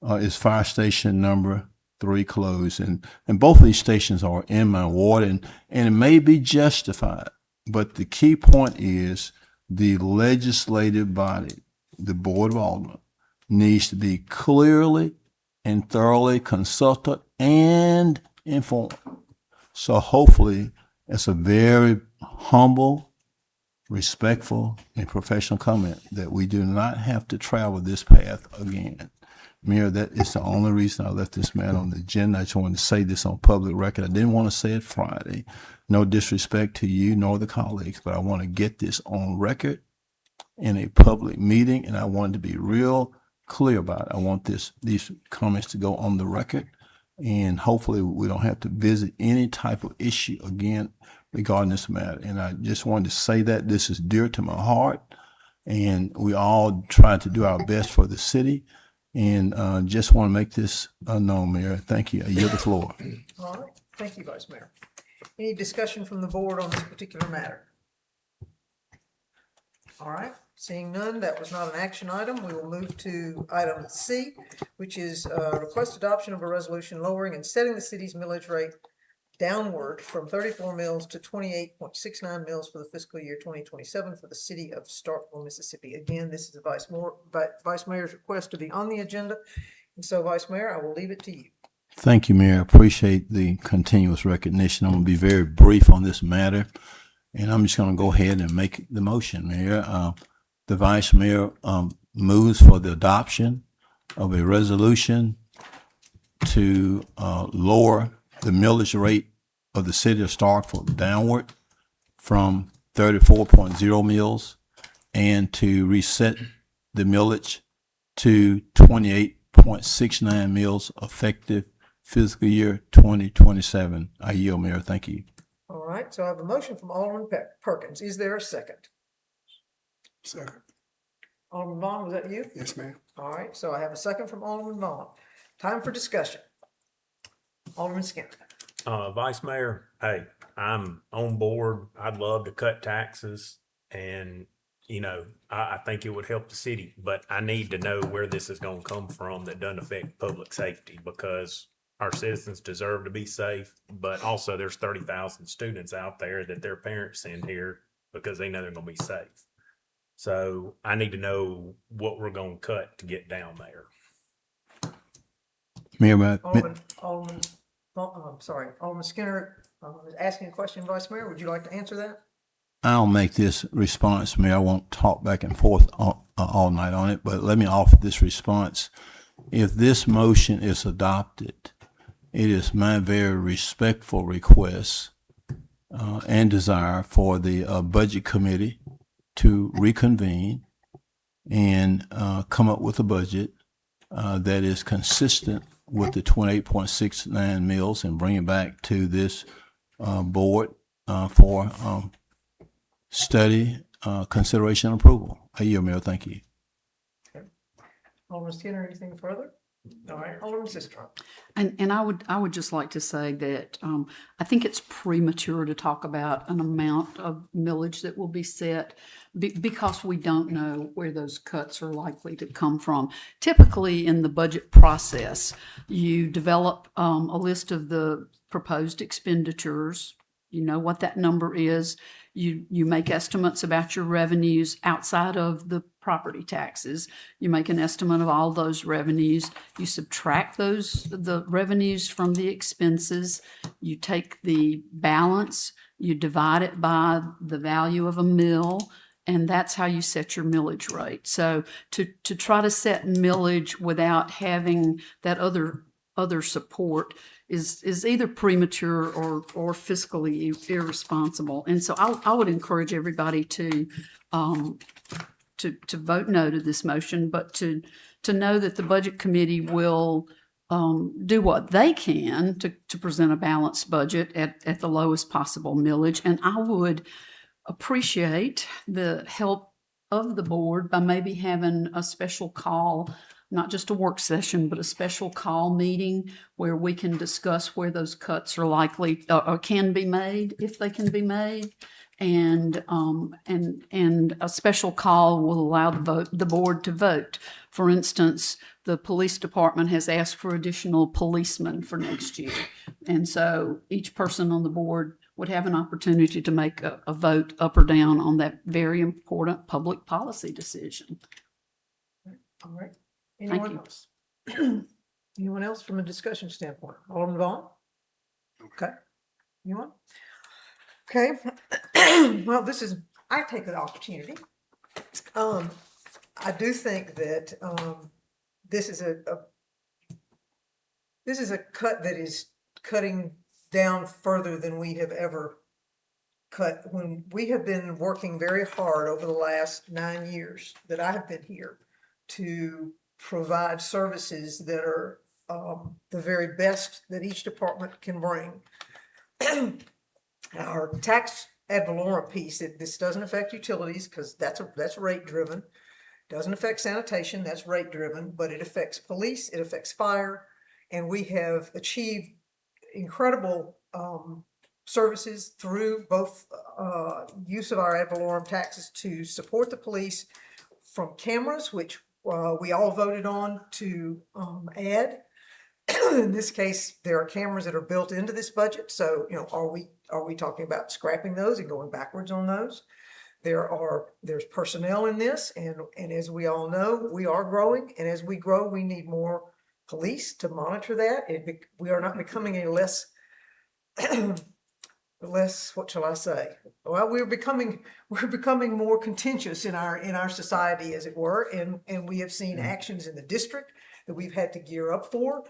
is fire station number 3 closed? And both of these stations are in my ward, and it may be justified, but the key point is the legislative body, the Board of Aldermen, needs to be clearly and thoroughly consulted and informed. So hopefully it's a very humble, respectful, and professional comment that we do not have to travel this path again. Mayor, that is the only reason I left this matter on the agenda. I just wanted to say this on public record. I didn't want to say it Friday. No disrespect to you nor the colleagues, but I want to get this on record in a public meeting, and I wanted to be real clear about it. I want these comments to go on the record, and hopefully we don't have to visit any type of issue again regarding this matter. And I just wanted to say that this is dear to my heart, and we all try to do our best for the city. And just want to make this known, Mayor. Thank you. I yield the floor. All right, thank you, Vice Mayor. Any discussion from the board on this particular matter? All right, seeing none, that was not an action item. We will move to item C, which is request adoption of a resolution lowering and setting the city's millage rate downward from 34 mils to 28.69 mils for the fiscal year 2027 for the city of Starkville, Mississippi. Again, this is the Vice Mayor's request to be on the agenda. And so, Vice Mayor, I will leave it to you. Thank you, Mayor. I appreciate the continuous recognition. I'm going to be very brief on this matter, and I'm just going to go ahead and make the motion, Mayor. The Vice Mayor moves for the adoption of a resolution to lower the millage rate of the city of Starkville downward from 34.0 mils and to reset the millage to 28.69 mils effective fiscal year 2027. I yield, Mayor. Thank you. All right, so I have a motion from Alderman Perkins. Is there a second? Second. Alderman Vaughn, was that you? Yes, ma'am. All right, so I have a second from Alderman Vaughn. Time for discussion. Alderman Skinner. Vice Mayor, hey, I'm on board. I'd love to cut taxes, and I think it would help the city, but I need to know where this is going to come from that doesn't affect public safety, because our citizens deserve to be safe, but also there's 30,000 students out there that their parents send here because they know they're going to be safe. So I need to know what we're going to cut to get down there. Mayor, Alderman Skinner is asking a question, Vice Mayor. Would you like to answer that? I'll make this response, Mayor. I won't talk back and forth all night on it, but let me offer this response. If this motion is adopted, it is my very respectful request and desire for the Budget Committee to reconvene and come up with a budget that is consistent with the 28.69 mils and bring it back to this board for study, consideration, and approval. I yield, Mayor. Thank you. Okay. Alderman Skinner, anything further? All right, Alderman Sistrom. And I would just like to say that I think it's premature to talk about an amount of millage that will be set because we don't know where those cuts are likely to come from. Typically in the budget process, you develop a list of the proposed expenditures. You know what that number is. You make estimates about your revenues outside of the property taxes. You make an estimate of all those revenues. You subtract the revenues from the expenses. You take the balance, you divide it by the value of a mill, and that's how you set your millage rate. So to try to set millage without having that other support is either premature or fiscally irresponsible. And so I would encourage everybody to vote no to this motion, but to know that the Budget Committee will do what they can to present a balanced budget at the lowest possible millage. And I would appreciate the help of the board by maybe having a special call, not just a work session, but a special call meeting where we can discuss where those cuts are likely or can be made, if they can be made. And a special call will allow the board to vote. For instance, the police department has asked for additional policemen for next year. And so each person on the board would have an opportunity to make a vote up or down on that very important public policy decision. All right. Thank Anyone you. else? Anyone else from a discussion standpoint? Alderman Vaughn? Okay. Anyone? Okay. Well, I take the opportunity. I do think that this is a cut that is cutting down further than we have ever cut. When we have been working very hard over the last 9 years that I have been here to provide services that are the very best that each department can bring. Our tax ad valorem piece, this doesn't affect utilities because that's rate driven. Doesn't affect sanitation, that's rate driven, but it affects police, it affects fire, and we have achieved incredible services through both use of our ad valorem taxes to support the police, from cameras, which we all voted on to add. In this case, there are cameras that are built into this budget. So, are we talking about scrapping those and going backwards on those? There's personnel in this, and as we all know, we are growing, and as we grow, we need more police to monitor that. We are not becoming a less, what shall I say? Well, we're becoming more contentious in our society, as it were, and we have seen actions in the district that we've had to gear up for.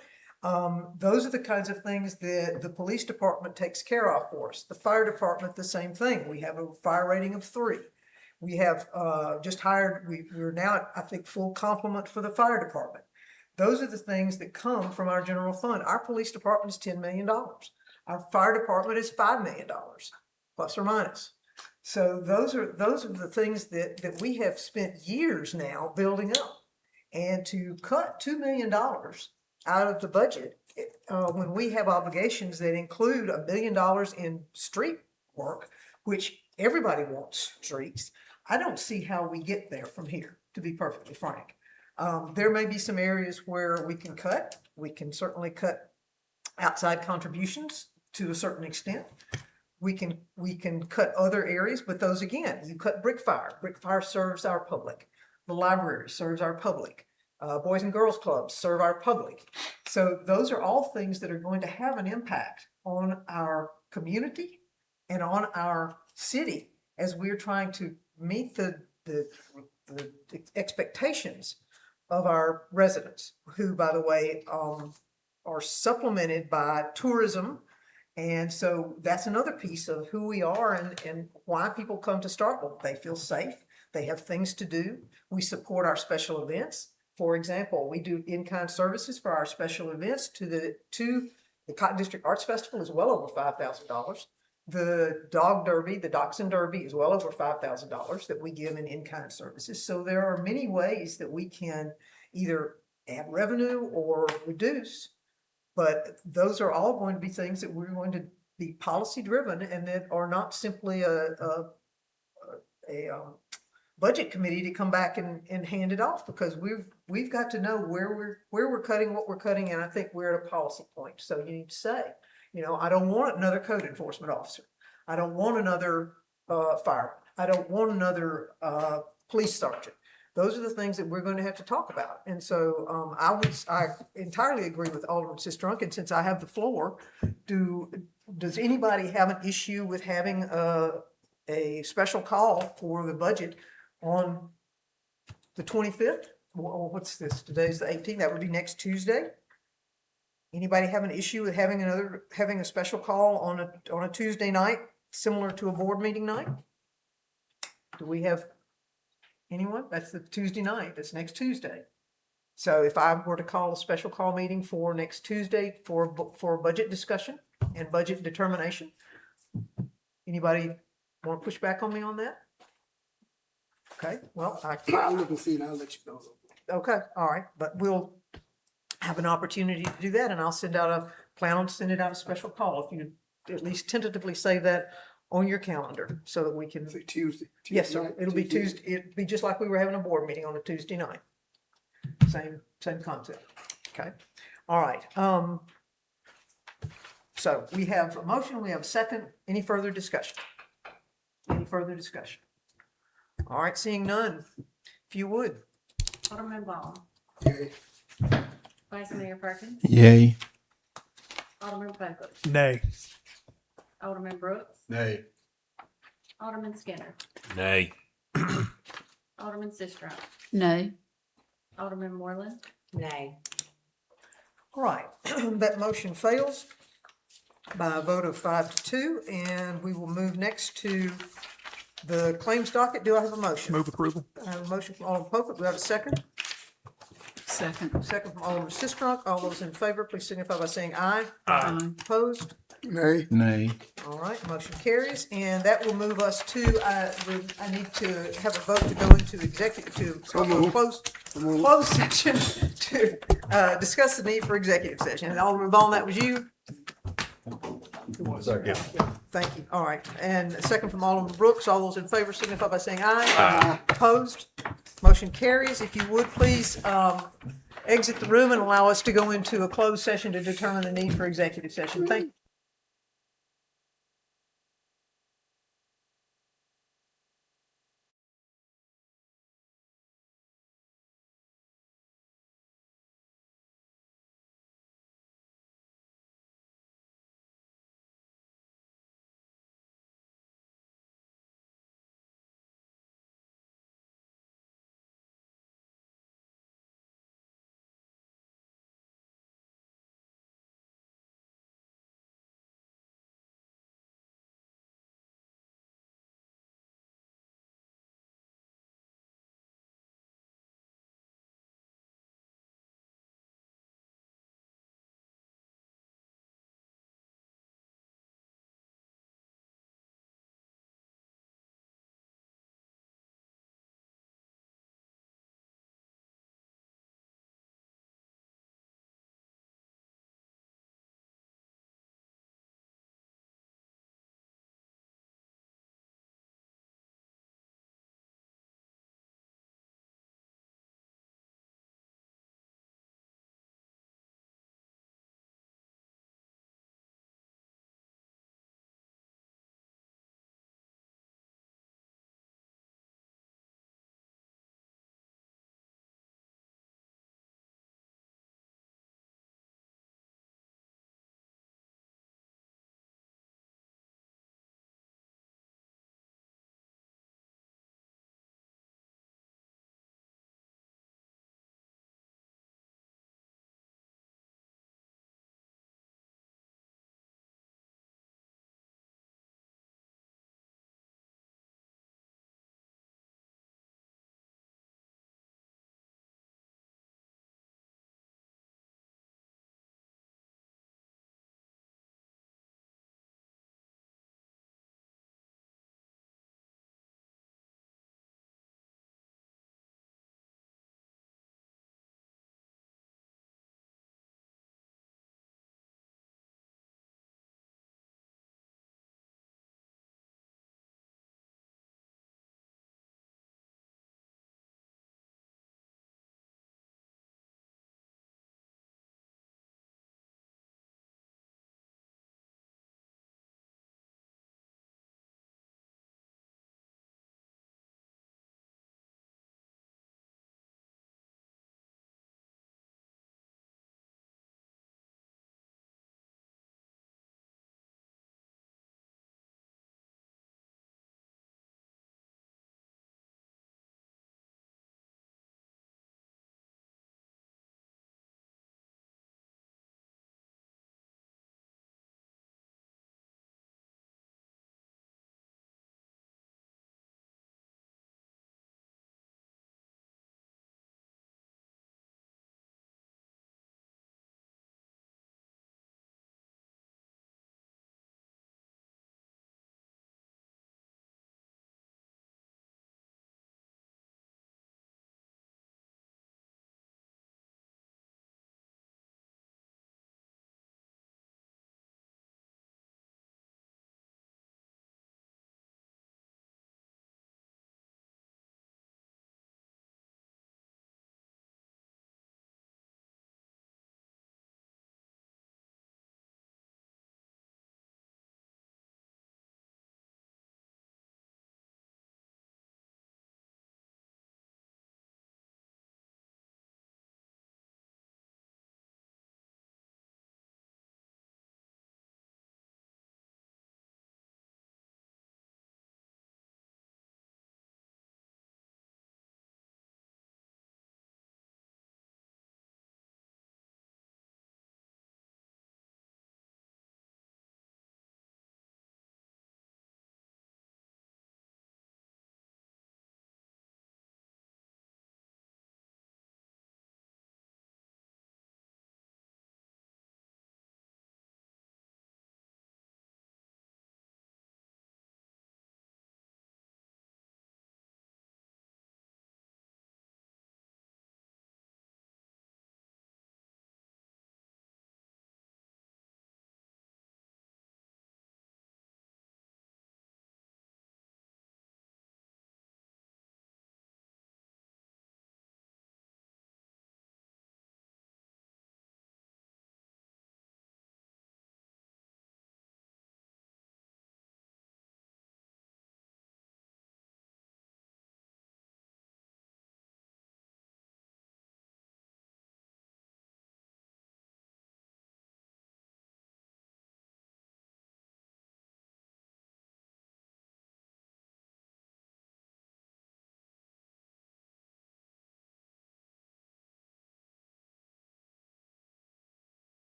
Those are the kinds of things that the police department takes care of for us. The fire department, the same thing. We have a fire rating of 3. We have just hired, we're now at, I think, full complement for the fire department. Those are the things that come from our general fund. Our police department is $10 million. Our fire department is $5 million, plus or minus. So those are the things that we have spent years now building up. And to cut $2 million out of the budget when we have obligations that include $1 million in street work, which everybody wants streets, I don't see how we get there from here, to be perfectly frank. There may be some areas where we can cut. We can certainly cut outside contributions to a certain extent. We can cut other areas, but those, again, you cut brick fire. Brick fire serves our public. The library serves our public. Boys and Girls Clubs serve our public. So those are all things that are going to have an impact on our community and on our city as we're trying to meet the expectations of our residents, who, by the way, are supplemented by tourism. And so that's another piece of who we are and why people come to Starkville. They feel safe. They have things to do. We support our special events. For example, we do in-kind services for our special events to the Cotton District Arts Festival is well over $5,000. The Dog Derby, the Dachshund Derby is well over $5,000 that we give in-kind services. So there are many ways that we can either add revenue or reduce, but those are all going to be things that we're going to be policy driven and that are not simply a budget committee to come back and hand it off, because we've got to know where we're cutting, what we're cutting, and I think we're at a policy point. So you need to say, I don't want another code enforcement officer. I don't want another fire. I don't want another, police sergeant. Those are the things that we're going to have to talk about. And so, I entirely agree with Alderman Sistrunk, and since I have the floor, does anybody have an issue with having a special call for the budget on the 25th? Or what's this? Today's the 18th. That would be next Tuesday. Anybody have an issue with having a special call on a Tuesday night, similar to a board meeting night? Do we have anyone? That's the Tuesday night. That's next Tuesday. So if I were to call a special call meeting for next Tuesday for budget discussion and budget determination, anybody want to push back on me on that? Okay, well, I'll look and see and I'll let you know. okay, all right, but we'll have an opportunity to do that, and I'll plan on sending out a special call, if you at least tentatively say that on your calendar, so that we can. Say Tuesday. Yes, sir, night, it'll be Tuesday. Tuesday, it'll be just like we were having a board meeting on a Tuesday night. Same concept, okay, all right, so we have a motion, we have a second, any further discussion? Any further discussion? All right, seeing none, if you would. Alderman Vaughn. Yay. Vice Mayor Perkins. Yay. Alderman Vogel. Nay. Alderman Brooks. Nay. Alderman Skinner. Nay. Alderman Sistrunk. Nay. Alderman Moreland. Nay. All right, that motion fails by a vote of 5-2, and we will move next to the claims docket. Do I have a motion? Move approval. I have a motion from Alderman Pope. Do I have a second? Second. Second from Alderman Sistrunk. All those in favor, please signify by saying aye. Aye. Opposed? Nay. Nay. All right, motion carries, and that will move us to, I need to have a vote to go into closed session to discuss the need for executive session. And Alderman Vaughn, that was you? Second. Thank you. All right, and a second from Alderman Brooks. All those in favor signify by saying aye. Aye. Opposed? Motion carries. If you would, please exit the room and allow us to go into a closed session to determine the need for executive session. Thank you.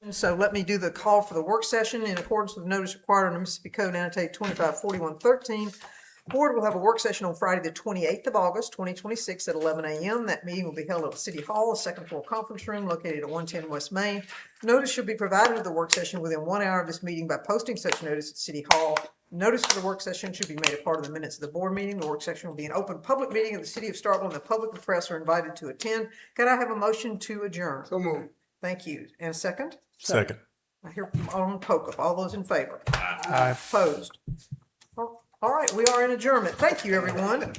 So let me do the call for the work session in accordance with notice required under Mississippi Code annotated 254113. Board will have a work session on Friday, the 28th of August, 2026 at 11 a.m. That meeting will be held at City Hall, a second floor conference room located at 110 West Main. Notice should be provided of the work session within 1 hour of this meeting by posting such notice at City Hall. Notice for the work session should be made a part of the minutes of the board meeting. The work session will be an open public meeting of the City of Starkville, and the public and press are invited to attend. Can I have a motion to adjourn? So moved. Thank you. And a second? Second. I hear from Alderman Pokup. All those in favor? Aye. Opposed? All right, we are in adjournment. Thank you, everyone.